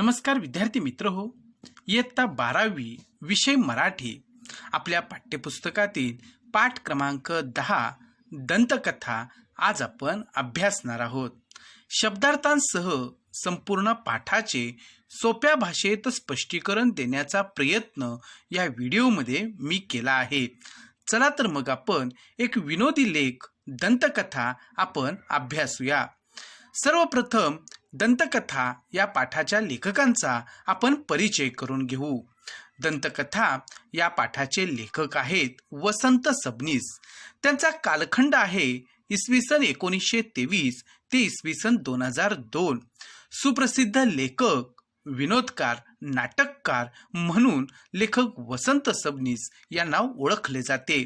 नमस्कार विद्यार्थी मित्र हो. इयत्ता 12वी विषय मराठी आपल्या पाठ्यपुस्तकातील पाठ क्रमांक 10 दंतकथा आज आपण अभ्यासणार आहोत. शब्दार्थांसह संपूर्ण पाठाचे सोप्या भाषेत स्पष्टीकरण देण्याचा प्रयत्न या व्हिडिओमध्ये मी केला आहे. चला तर मग आपण एक विनोदी लेख दंतकथा आपण अभ्यासूया. सर्वप्रथम दंतकथा या पाठाच्या लेखकांचा आपण परिचय करून घेऊ. दंतकथा या पाठाचे लेखक आहेत वसंत सबनीस. त्यांचा कालखंड आहे इसवी सन 1923 ते इसवी सन 2002. सुप्रसिद्ध लेखक, विनोदकार, नाटककार म्हणून लेखक वसंत सबनीस यांना ओळखले जाते.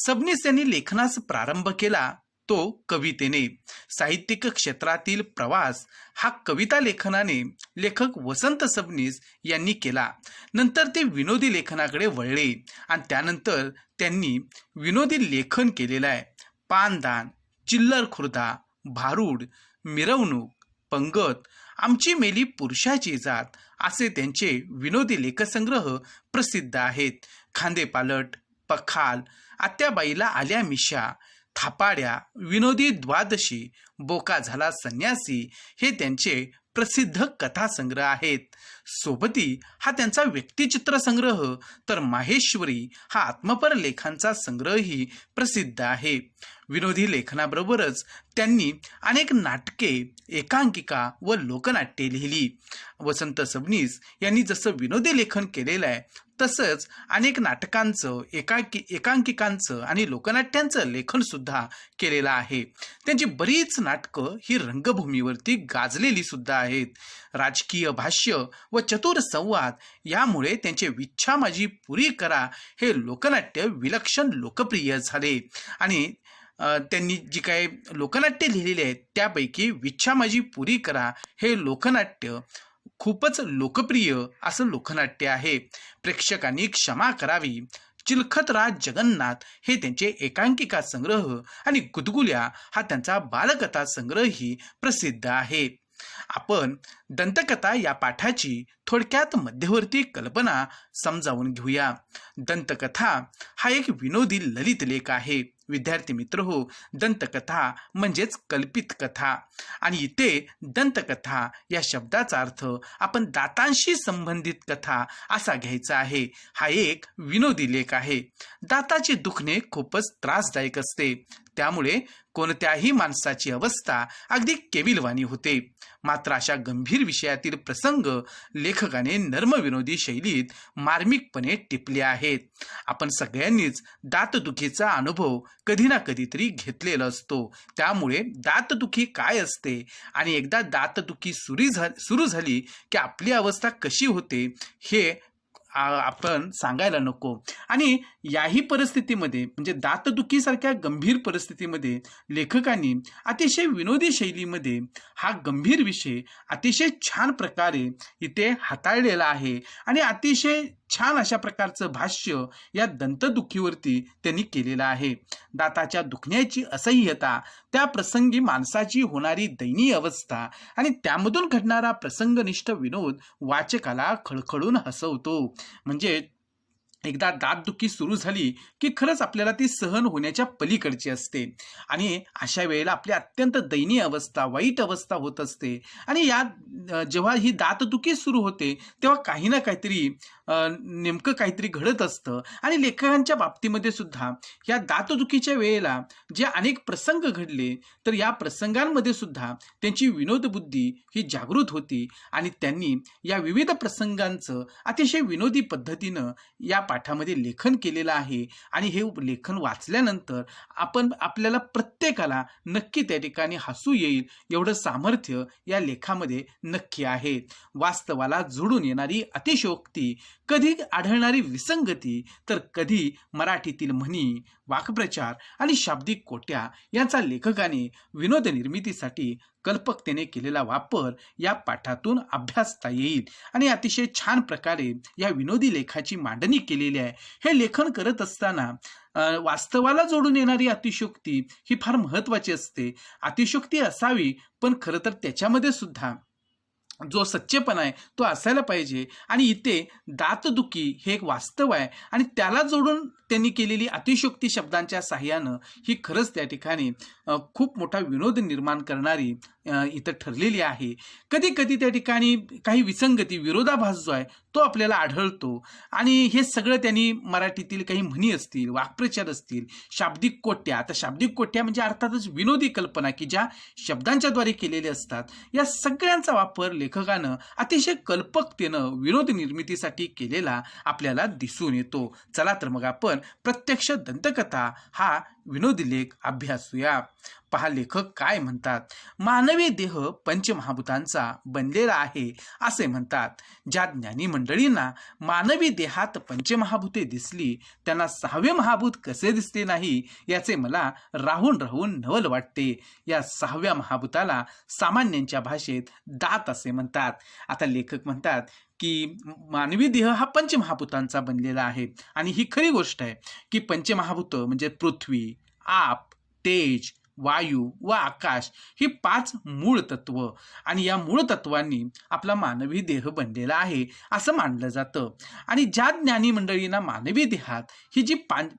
सबनीस यांनी लेखनास प्रारंभ केला तो कवितेने. साहित्यिक क्षेत्रातील प्रवास हा कविता लेखनाने लेखक वसंत सबनीस यांनी केला. नंतर ते विनोदी लेखनाकडे वळले आणि त्यानंतर त्यांनी विनोदी लेखन केलेलं आहे. पानदान, चिल्लर खुर्दा, भारूड, मिरवणूक, पंगत, आमची मेली पुरुषाची जात असे त्यांचे विनोदी लेखसंग्रह प्रसिद्ध आहेत. खांदेपालट, पखाल, आत्याबाईला आल्या मिशा, थापाड्या, विनोदी द्वादशी, बोका झाला संन्यासी हे त्यांचे प्रसिद्ध कथासंग्रह आहेत. सोबती हा त्यांचा व्यक्तिचित्र संग्रह, तर माहेश्वरी हा आत्मपर लेखांचा संग्रहही प्रसिद्ध आहे. विनोदी लेखनाबरोबरच त्यांनी अनेक नाटके, एकांकिका व लोकनाट्ये लिहिली. वसंत सबनीस यांनी जसं विनोदी लेखन केलेलं आहे तसंच अनेक नाटकांचं, एकांकिकांचं आणि लोकनाट्यांचं लेखन सुद्धा केलेलं आहे. त्यांची बरीच नाटकं ही रंगभूमीवरती गाजलेली सुद्धा आहेत. राजकीय भाष्य व चतुर संवाद यामुळे त्यांचे विच्छा माझी पुरी करा हे लोकनाट्य विलक्षण लोकप्रिय झाले. आणि त्यांनी जी काही लोकनाट्ये लिहिलेली आहेत त्यापैकी विच्छा माझी पुरी करा हे लोकनाट्य खूपच लोकप्रिय असं लोकनाट्य आहे. प्रेक्षकांनी क्षमा करावी, चिलखतराज जगन्नाथ हे त्यांचे एकांकिका संग्रह आणि गुदगुल्या हा त्यांचा बालकथा संग्रहही प्रसिद्ध आहे. आपण दंतकथा या पाठाची थोडक्यात मध्यवर्ती कल्पना समजावून घेऊया. दंतकथा हा एक विनोदी ललित लेख आहे. विद्यार्थी मित्र हो, दंतकथा म्हणजेच कल्पित कथा. आणि इथे दंतकथा या शब्दाचा अर्थ आपण दातांशी संबंधित कथा असा घ्यायचा आहे. हा एक विनोदी लेख आहे. दाताचे दुखणे खूपच त्रासदायक असते, त्यामुळे कोणत्याही माणसाची अवस्था अगदी केविलवाणी होते. मात्र अशा गंभीर विषयातील प्रसंग लेखकाने नर्मविनोदी शैलीत मार्मिकपणे टिपले आहेत. आपण सगळ्यांनीच दातदुखीचा अनुभव कधी ना कधीतरी घेतलेला असतो. त्यामुळे दातदुखी काय असते आणि एकदा दातदुखी सुरू झाली की आपली अवस्था कशी होते हे आपण सांगायला नको. आणि याही परिस्थितीमध्ये म्हणजे दातदुखीसारख्या गंभीर परिस्थितीमध्ये लेखकांनी अतिशय विनोदी शैलीमध्ये हा गंभीर विषय अतिशय छान प्रकारे इथे हाताळलेला आहे. आणि अतिशय छान अशा प्रकारचं भाष्य या दंतदुखीवरती त्यांनी केलेलं आहे. दाताच्या दुखण्याची असह्यता, त्या प्रसंगी माणसाची होणारी दयनीय अवस्था आणि त्यामधून घडणारा प्रसंगनिष्ठ विनोद वाचकाला खळखळून हसवतो. म्हणजे एकदा दातदुखी सुरू झाली की खरंच आपल्याला ती सहन होण्याच्या पलीकडची असते आणि अशा वेळेला आपली अत्यंत दयनीय अवस्था, वाईट अवस्था होत असते. आणि या जेव्हा ही दातदुखी सुरू होते तेव्हा काही ना काहीतरी नेमकं काहीतरी घडत असतं. आणि लेखकांच्या बाबतीमध्ये सुद्धा या दातदुखीच्या वेळेला जे अनेक प्रसंग घडले तर या प्रसंगांमध्ये सुद्धा त्यांची विनोदबुद्धी ही जागृत होती आणि त्यांनी या विविध प्रसंगांचं अतिशय विनोदी पद्धतीनं या पाठामध्ये लेखन केलेलं आहे. आणि हे लेखन वाचल्यानंतर आपल्याला प्रत्येकाला नक्की त्या ठिकाणी हसू येईल एवढं सामर्थ्य या लेखामध्ये नक्की आहे. वास्तवाला जोडून येणारी अतिशयोक्ती, कधी आढळणारी विसंगती, तर कधी मराठीतील म्हणी, वाक्प्रचार आणि शाब्दिक कोट्या यांचा लेखकाने विनोद निर्मितीसाठी कल्पकतेने केलेला वापर या पाठातून अभ्यासता येईल. आणि अतिशय छान प्रकारे या विनोदी लेखाची मांडणी केलेली आहे. हे लेखन करत असताना वास्तवाला जोडून येणारी अतिशयोक्ती ही फार महत्त्वाची असते. अतिशयोक्ती असावी पण खरं तर त्याच्यामध्ये सुद्धा जो सच्चेपणा आहे तो असायला पाहिजे. आणि इथे दातदुखी हे एक वास्तव आहे आणि त्याला जोडून त्यांनी केलेली अतिशयोक्ती शब्दांच्या साह्यानं ही खरंच त्या ठिकाणी खूप मोठा विनोद निर्माण करणारी इथं ठरलेली आहे. कधी कधी त्या ठिकाणी काही विसंगती, विरोधाभास जो आहे तो आपल्याला आढळतो आणि हे सगळं त्यांनी मराठीतील काही म्हणी असतील, वाक्प्रचार असतील, शाब्दिक कोट्या. आता शाब्दिक कोट्या म्हणजे अर्थातच विनोदी कल्पना की ज्या शब्दांच्याद्वारे केलेले असतात. या सगळ्यांचा वापर लेखकानं अतिशय कल्पकतेनं विनोद निर्मितीसाठी केलेला आपल्याला दिसून येतो. चला तर मग आपण प्रत्यक्ष दंतकथा हा विनोदी लेख अभ्यासूया. पहा लेखक काय म्हणतात. मानवी देह पंचमहाभूतांचा बनलेला आहे असे म्हणतात. ज्या ज्ञानी मंडळींना मानवी देहात पंचमहाभूते दिसली त्यांना सहावे महाभूत कसे दिसले नाही याचे मला राहून राहून नवल वाटते. या सहाव्या महाभूताला सामान्यांच्या भाषेत दात असे म्हणतात. आता लेखक म्हणतात की मानवी देह हा पंचमहाभूतांचा बनलेला आहे आणि ही खरी गोष्ट आहे की पंचमहाभूत म्हणजे पृथ्वी, आप, तेज, वायू व आकाश ही 5 मूळ तत्व आणि या मूळ तत्वांनी आपला मानवी देह बनलेला आहे असं मानलं जातं. आणि ज्या ज्ञानी मंडळींना मानवी देहात ही जी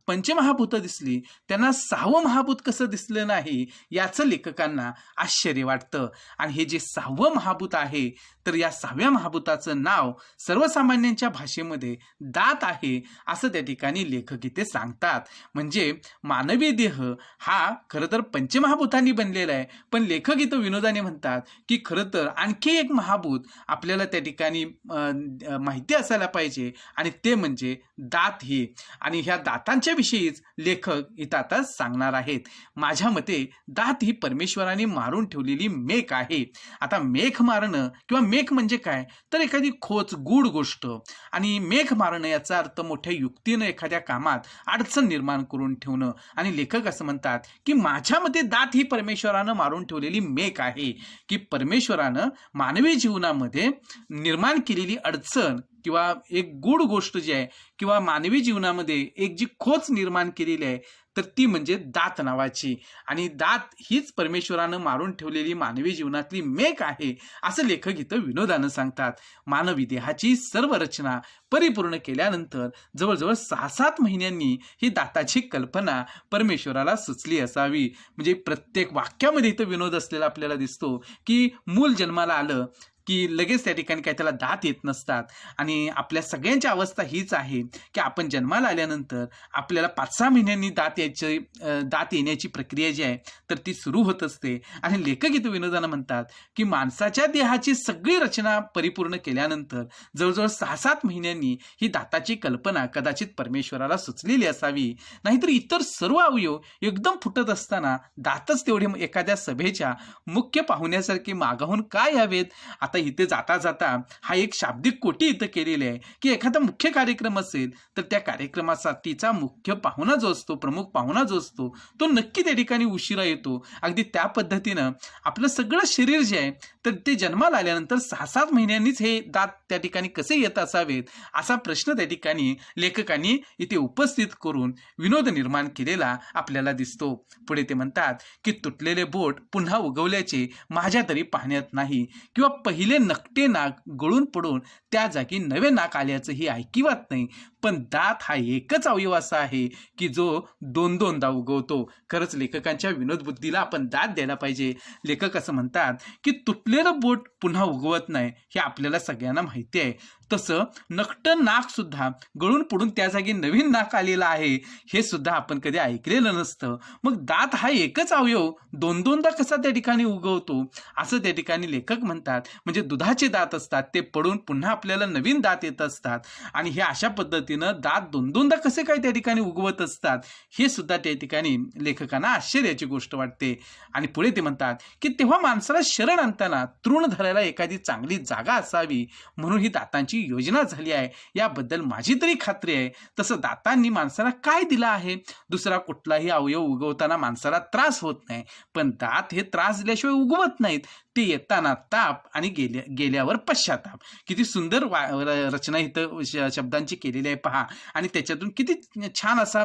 पंचमहाभूतं दिसली त्यांना 6वं महाभूत कसं दिसलं नाही याचं लेखकांना आश्चर्य वाटतं. आणि हे जे 6वं महाभूत आहे तर या 6व्या महाभूताचं नाव सर्वसामान्यांच्या भाषेमध्ये दात आहे असं त्या ठिकाणी लेखक इथे सांगतात. म्हणजे मानवी देह हा खरं तर पंचमहाभूतांनी बनलेला आहे, पण लेखक इथं विनोदाने म्हणतात की खरं तर आणखी एक महाभूत आपल्याला त्या ठिकाणी माहिती असायला पाहिजे आणि ते म्हणजे दात हे. आणि ह्या दातांच्या विषयीच लेखक इथं आता सांगणार आहेत. माझ्या मते दात ही परमेश्वराने मारून ठेवलेली मेख आहे. आता मेख मारणं किंवा मेख म्हणजे काय तर एखादी खोच, गूढ गोष्ट. आणि मेख मारणं याचा अर्थ मोठ्या युक्तीनं एखाद्या कामात अडचण निर्माण करून ठेवणं. आणि लेखक असं म्हणतात की माझ्या मते दात ही परमेश्वरानं मारून ठेवलेली मेख आहे की परमेश्वरानं मानवी जीवनामध्ये निर्माण केलेली अडचण किंवा एक गूढ गोष्ट जी आहे किंवा मानवी जीवनामध्ये एक जी खोच निर्माण केलेली आहे तर ती म्हणजे दात नावाची. आणि दात हीच परमेश्वरानं मारून ठेवलेली मानवी जीवनातली मेख आहे असं लेखक इथं विनोदानं सांगतात. मानवी देहाची सर्व रचना परिपूर्ण केल्यानंतर जवळजवळ 6-7 महिन्यांनी ही दाताची कल्पना परमेश्वराला सुचली असावी. म्हणजे प्रत्येक वाक्यामध्ये इथं विनोद असलेला आपल्याला दिसतो की मूल जन्माला आलं की लगेच त्या ठिकाणी काय त्याला दात येत नसतात. आणि आपल्या सगळ्यांची अवस्था हीच आहे की आपण जन्माला आल्यानंतर आपल्याला 5-6 महिन्यांनी दात येण्याची प्रक्रिया जी आहे तर ती सुरू होत असते. आणि लेखक इथं विनोदानं म्हणतात की माणसाच्या देहाची सगळी रचना परिपूर्ण केल्यानंतर जवळजवळ 6-7 महिन्यांनी ही दाताची कल्पना कदाचित परमेश्वराला सुचलेली असावी. नाहीतर इतर सर्व अवयव एकदम फुटत असताना दातच तेवढे एखाद्या सभेच्या मुख्य पाहुण्यासारखे मागाहून काय यावेत. आता इथे जाता जाता हा एक शाब्दिक कोटी इथं केलेली आहे की एखादा मुख्य कार्यक्रम असेल तर त्या कार्यक्रमासाठीचा मुख्य पाहुणा जो असतो, प्रमुख पाहुणा जो असतो तो नक्की त्या ठिकाणी उशिरा येतो. अगदी त्या पद्धतीनं आपलं सगळं शरीर जे आहे तर ते जन्माला आल्यानंतर 6-7 महिन्यांनीच हे दात त्या ठिकाणी कसे येत असावेत असा प्रश्न त्या ठिकाणी लेखकांनी इथे उपस्थित करून विनोद निर्माण केलेला आपल्याला दिसतो. पुढे ते म्हणतात की तुटलेले बोट पुन्हा उगवल्याचे माझ्या तरी पाहण्यात नाही किंवा पहिले नकटे नाक गळून पडून त्या जागी नवे नाक आल्याचंही ऐकिवात नाही. पण दात हा एकच अवयव असा आहे की जो 2-2दा उगवतो. खरंच लेखकांच्या विनोद बुद्धीला आपण दाद द्यायला पाहिजे. लेखक असं म्हणतात की तुटलेलं बोट पुन्हा उगवत नाही हे आपल्याला सगळ्यांना माहिती आहे. तसं नकटं नाक सुद्धा गळून पडून त्या जागी नवीन नाक आलेलं आहे हे सुद्धा आपण कधी ऐकलेलं नसतं. मग दात हा एकच अवयव 2-2दा कसा त्या ठिकाणी उगवतो असं त्या ठिकाणी लेखक म्हणतात. म्हणजे दुधाचे दात असतात ते पडून पुन्हा आपल्याला नवीन दात येत असतात आणि हे अशा पद्धतीनं दात 2-2दा कसे काय त्या ठिकाणी उगवत असतात हे सुद्धा त्या ठिकाणी लेखकांना आश्चर्याची गोष्ट वाटते. आणि पुढे ते म्हणतात की तेव्हा माणसाला शरण आणताना तृण धरायला एखादी चांगली जागा असावी म्हणून ही दातांची योजना झाली आहे याबद्दल माझी तरी खात्री आहे. तसं दातांनी माणसाला काय दिलं आहे. दुसरा कुठलाही अवयव उगवताना माणसाला त्रास होत नाही, पण दात हे त्रास दिल्याशिवाय उगवत नाहीत. ते येताना ताप आणि गेल्यावर पश्चाताप. किती सुंदर रचना इथं शब्दांची केलेली आहे पहा. आणि त्याच्यातून किती छान असा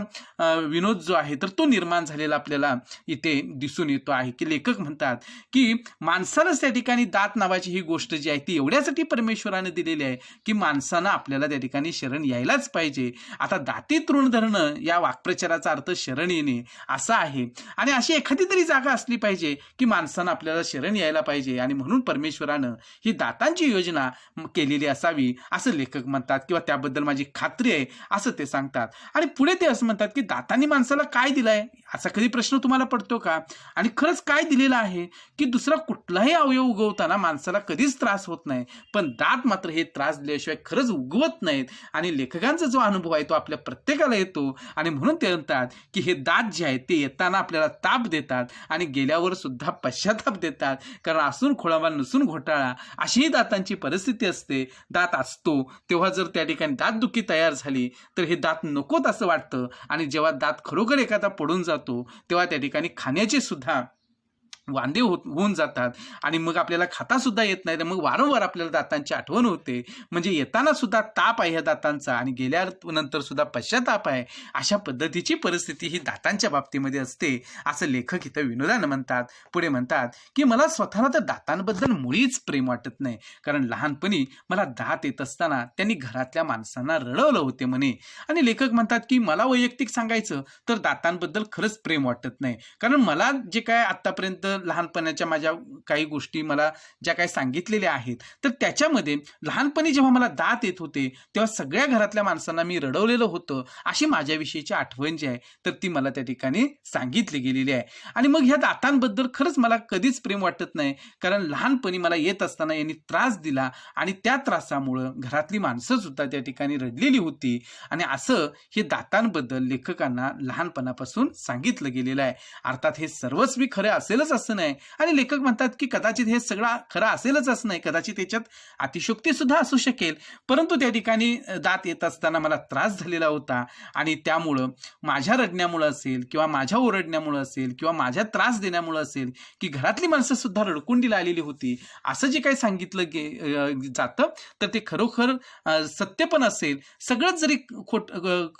विनोद जो आहे तर तो निर्माण झालेला आपल्याला इथे दिसून येतो आहे. की लेखक म्हणतात की माणसालाच त्या ठिकाणी दात नावाची ही गोष्ट जी आहे ती एवढ्यासाठी परमेश्वराने दिलेली आहे की माणसानं आपल्याला त्या ठिकाणी शरण यायलाच पाहिजे. आता दाती तृण धरणं या वाक्प्रचाराचा अर्थ शरण येणे असा आहे. आणि अशी एखादी तरी जागा असली पाहिजे की माणसानं आपल्याला शरण यायला पाहिजे. आणि म्हणून परमेश्वरानं ही दातांची योजना केलेली असावी असं लेखक म्हणतात, किंवा त्याबद्दल माझी खात्री आहे असं ते सांगतात. आणि पुढे ते असं म्हणतात की दातांनी माणसाला काय दिलंय असा कधी प्रश्न तुम्हाला पडतो का? आणि खरंच काय दिलेलं आहे की दुसरा कुठलाही अवयव उगवताना माणसाला कधीच त्रास होत नाही, पण दात मात्र हे त्रास दिल्याशिवाय खरंच उगवत नाहीत. आणि लेखकांचा जो अनुभव आहे तो आपल्या प्रत्येकाला येतो. आणि म्हणून ते म्हणतात की हे दात जे आहेत ते येताना आपल्याला ताप देतात आणि गेल्यावर सुद्धा पश्चाताप देतात. कारण असून खोळावा नसून घोटाळा अशीही दातांची परिस्थिती असते. दात असतो तेव्हा जर त्या ठिकाणी दातदुखी तयार झाली तर हे दात नकोत असं वाटतं. आणि जेव्हा दात खरोखर एखादा पडून जातो तेव्हा त्या ठिकाणी खाण्याचे सुद्धा वांदे होऊन जातात. आणि मग आपल्याला खाता सुद्धा येत नाही. तर मग वारंवार आपल्याला दातांची आठवण होते. म्हणजे येताना सुद्धा ताप आहे ह्या दातांचा आणि गेल्यानंतर सुद्धा पश्चाताप आहे. अशा पद्धतीची परिस्थिती ही दातांच्या बाबतीमध्ये असते असं लेखक इथं विनोदानं म्हणतात. पुढे म्हणतात की मला स्वतःला तर दातांबद्दल मुळीच प्रेम वाटत नाही, कारण लहानपणी मला दात येत असताना त्यांनी घरातल्या माणसांना रडवलं होते म्हणे. आणि लेखक म्हणतात की मला वैयक्तिक सांगायचं तर दातांबद्दल खरंच प्रेम वाटत नाही, कारण मला जे काय आत्तापर्यंत लहानपणाच्या माझ्या काही गोष्टी मला ज्या काही सांगितलेल्या आहेत तर त्याच्यामध्ये लहानपणी जेव्हा मला दात येत होते तेव्हा सगळ्या घरातल्या माणसांना मी रडवलेलं होतं अशी माझ्याविषयीची आठवण जी आहे तर ती मला त्या ठिकाणी सांगितली गेलेली आहे. आणि मग ह्या दातांबद्दल खरंच मला कधीच प्रेम वाटत नाही, कारण लहानपणी मला येत असताना यांनी त्रास दिला आणि त्या त्रासामुळं घरातली माणसं सुद्धा त्या ठिकाणी रडलेली होती. आणि असं हे दातांबद्दल लेखकांना लहानपणापासून सांगितलं गेलेलं आहे. अर्थात हे सर्वस्वी खरं असेलच असं नाही. आणि लेखक म्हणतात की कदाचित हे सगळं खरं असेलच असं नाही, कदाचित त्याच्यात अतिशयोक्ती सुद्धा असू शकेल. परंतु त्या ठिकाणी दात येत असताना मला त्रास झालेला होता आणि त्यामुळं माझ्या रडण्यामुळं असेल किंवा माझ्या ओरडण्यामुळं असेल किंवा माझ्या त्रास देण्यामुळं असेल की घरातली माणसं सुद्धा रडकुंडीला आलेली होती असं जे काही सांगितलं जातं तर ते खरोखर सत्य पण असेल. सगळंच जरी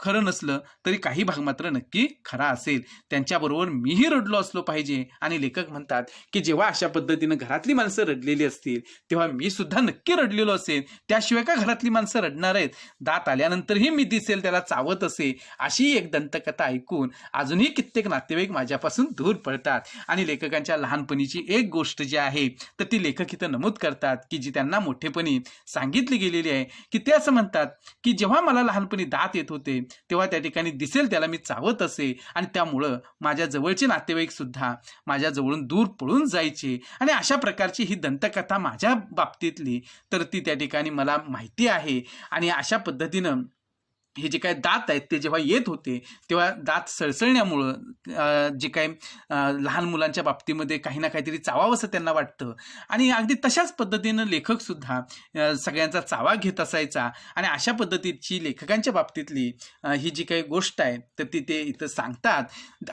खरं नसलं तरी काही भाग मात्र नक्की खरा असेल. त्यांच्याबरोबर मीही रडलो असलो पाहिजे. आणि लेखक म्हणतात की जेव्हा अशा पद्धतीनं घरातली माणसं रडलेली असतील तेव्हा मी सुद्धा नक्की रडलेलो असेल. त्याशिवाय का घरातली माणसं रडणार आहेत? दात आल्यानंतरही मी दिसेल त्याला चावत असे अशी एक दंतकथा ऐकून अजूनही कित्येक नातेवाईक माझ्यापासून दूर पळतात. आणि लेखकांच्या लहानपणीची एक गोष्ट जी आहे तर ती लेखक इथं नमूद करतात की जी त्यांना मोठेपणी सांगितली गेलेली आहे. की ते असं म्हणतात की जेव्हा मला लहानपणी दात येत होते तेव्हा त्या ठिकाणी दिसेल त्याला मी चावत असे आणि त्यामुळं माझ्या जवळचे नातेवाईक सुद्धा माझ्या जवळून दूर पळून जायचे. आणि अशा प्रकारची ही दंतकथा माझ्या बाबतीतली तर ती त्या ठिकाणी मला माहिती आहे. आणि अशा पद्धतीनं हे जे काय दात आहेत ते जेव्हा येत होते तेव्हा दात सळसळण्यामुळं जे काय लहान मुलांच्या बाबतीमध्ये काही ना काहीतरी चावावंसं त्यांना वाटतं. आणि अगदी तशाच पद्धतीनं लेखक सुद्धा सगळ्यांचा चावा घेत असायचा. आणि अशा पद्धतीची लेखकांच्या बाबतीतली ही जी काही गोष्ट आहे तर ती ते इथं सांगतात.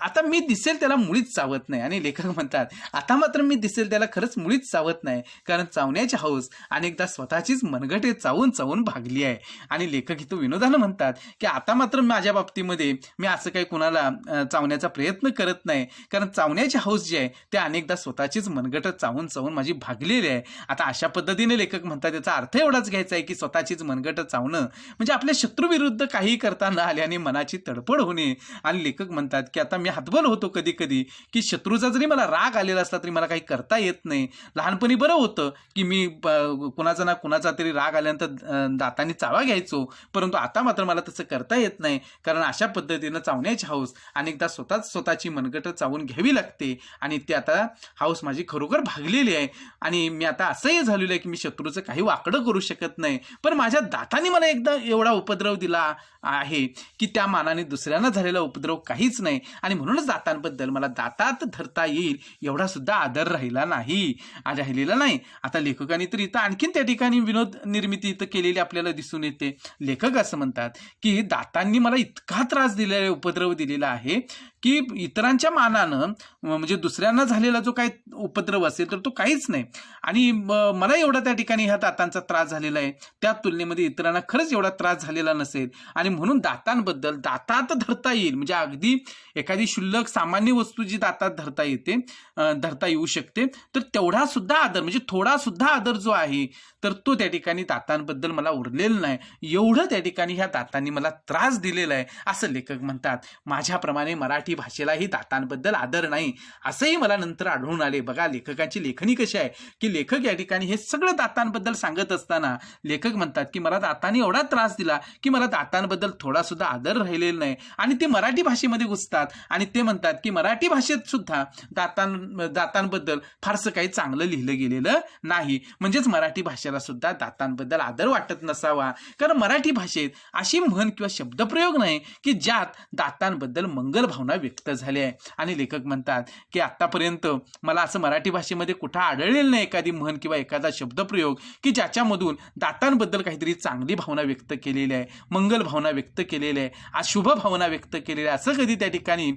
आता मी दिसेल त्याला मुळीच चावत नाही. आणि लेखक म्हणतात आता मात्र मी दिसेल त्याला खरंच मुळीच चावत नाही, कारण चावण्याची हौस अनेकदा स्वतःचीच मनगटे चावून चावून भागली आहे. आणि लेखक इथं विनोदानं म्हणतात की आता मात्र माझ्या बाबतीमध्ये मी असं काही कुणाला चावण्याचा प्रयत्न करत नाही, कारण चावण्याची हौस जी आहे ते अनेकदा स्वतःचीच मनगट चावून चावून माझी भागलेली आहे. आता अशा पद्धतीने लेखक म्हणतात याचा अर्थ एवढाच घ्यायचा आहे की स्वतःचीच मनगट चावणं म्हणजे आपल्या शत्रूविरुद्ध काही करता न आल्याने मनाची तडफड होणे. आणि लेखक म्हणतात की आता मी हतबल होतो कधी कधी की शत्रूचा जरी मला राग आलेला असला तरी मला काही करता येत नाही. लहानपणी बरं होतं की मी कुणाचा ना कुणाचा तरी राग आल्यानंतर दातांनी चावा घ्यायचो, परंतु आता मात्र मला तसं करता येत नाही, कारण अशा पद्धतीनं चावण्याची हौस अनेकदा स्वतःची मनगट चावून घ्यावी लागते. आणि ती आता हौस माझी खरोखर भागलेली आहे. आणि मी आता असंही झालेलं आहे की मी शत्रूचं काही वाकडं करू शकत नाही, पण माझ्या दातांनी मला एकदा एवढा उपद्रव दिला आहे की त्या मानाने दुसऱ्यांना झालेला उपद्रव काहीच नाही. आणि म्हणूनच दातांबद्दल मला दातात धरता येईल एवढा सुद्धा आदर राहिलेला नाही. आता लेखकांनी तर इथं आणखीन त्या ठिकाणी विनोद निर्मिती इथं केलेली आपल्याला दिसून येते. लेखक असं म्हणतात की दातांनी मला इतका त्रास दिलेला उपद्रव दिलेला आहे की इतरांच्या मानानं म्हणजे दुसऱ्यांना झालेला जो काही उपद्रव असेल तर तो काहीच नाही. आणि मला एवढा त्या ठिकाणी ह्या दातांचा त्रास झालेला आहे, त्या तुलनेमध्ये इतरांना खरंच एवढा त्रास झालेला नसेल. आणि म्हणून दातांबद्दल दातात धरता येईल म्हणजे अगदी एखादी क्षुल्लक सामान्य वस्तू जी दातात धरता येते, धरता येऊ शकते, तर तेवढा सुद्धा आदर म्हणजे थोडा सुद्धा आदर जो आहे तर तो त्या ठिकाणी दातांबद्दल मला उरलेला नाही. एवढं त्या ठिकाणी ह्या दातांनी मला त्रास दिलेला आहे असं लेखक म्हणतात. माझ्याप्रमाणे मराठी भाषेलाही दातांबद्दल आदर नाही असंही मला नंतर आढळून आले. बघा लेखकांची लेखणी कशी आहे की लेखक या ठिकाणी हे सगळं दातांबद्दल सांगत असताना लेखक म्हणतात की मला दातांनी एवढा त्रास दिला की मला दातांबद्दल थोडा सुद्धा आदर राहिलेला नाही. आणि ते मराठी भाषेमध्ये घुसतात आणि ते म्हणतात की मराठी भाषेत सुद्धा दातांबद्दल फारसं काही चांगलं लिहिलं गेलेलं नाही. म्हणजेच मराठी भाषेला सुद्धा दातांबद्दल आदर वाटत नसावा. कारण मराठी भाषेत अशी म्हण किंवा शब्दप्रयोग नाही की ज्यात दातांबद्दल मंगल भावना व्यक्त झाल्या आहे. आणि लेखक म्हणतात की आतापर्यंत मला असं मराठी भाषेमध्ये कुठं आढळलेलं नाही एखादी म्हण किंवा एखादा शब्दप्रयोग की ज्याच्यामधून दातांबद्दल काहीतरी चांगली भावना व्यक्त केलेली आहे, मंगल भावना व्यक्त केलेली आहे, अशुभ भावना व्यक्त केलेली आहे. असं कधी त्या ठिकाणी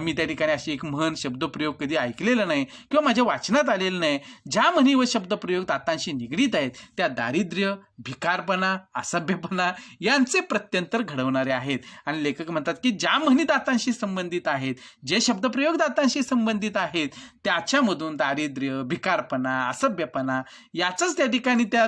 मी त्या ठिकाणी अशी एक म्हण शब्दप्रयोग कधी ऐकलेलं नाही किंवा माझ्या वाचनात आलेलं नाही. ज्या म्हणी व शब्दप्रयोग दातांशी निगडीत आहेत त्या दारिद्र्य, भिकारपणा, असभ्यपणा यांचे प्रत्यंतर घडवणारे आहेत. आणि लेखक म्हणतात की ज्या म्हणी दातांशी संबंधित आहेत, जे शब्दप्रयोग दातांशी संबंधित आहेत त्याच्यामधून दारिद्र्य, भिकारपणा, असभ्यपणा याचंच त्या ठिकाणी त्या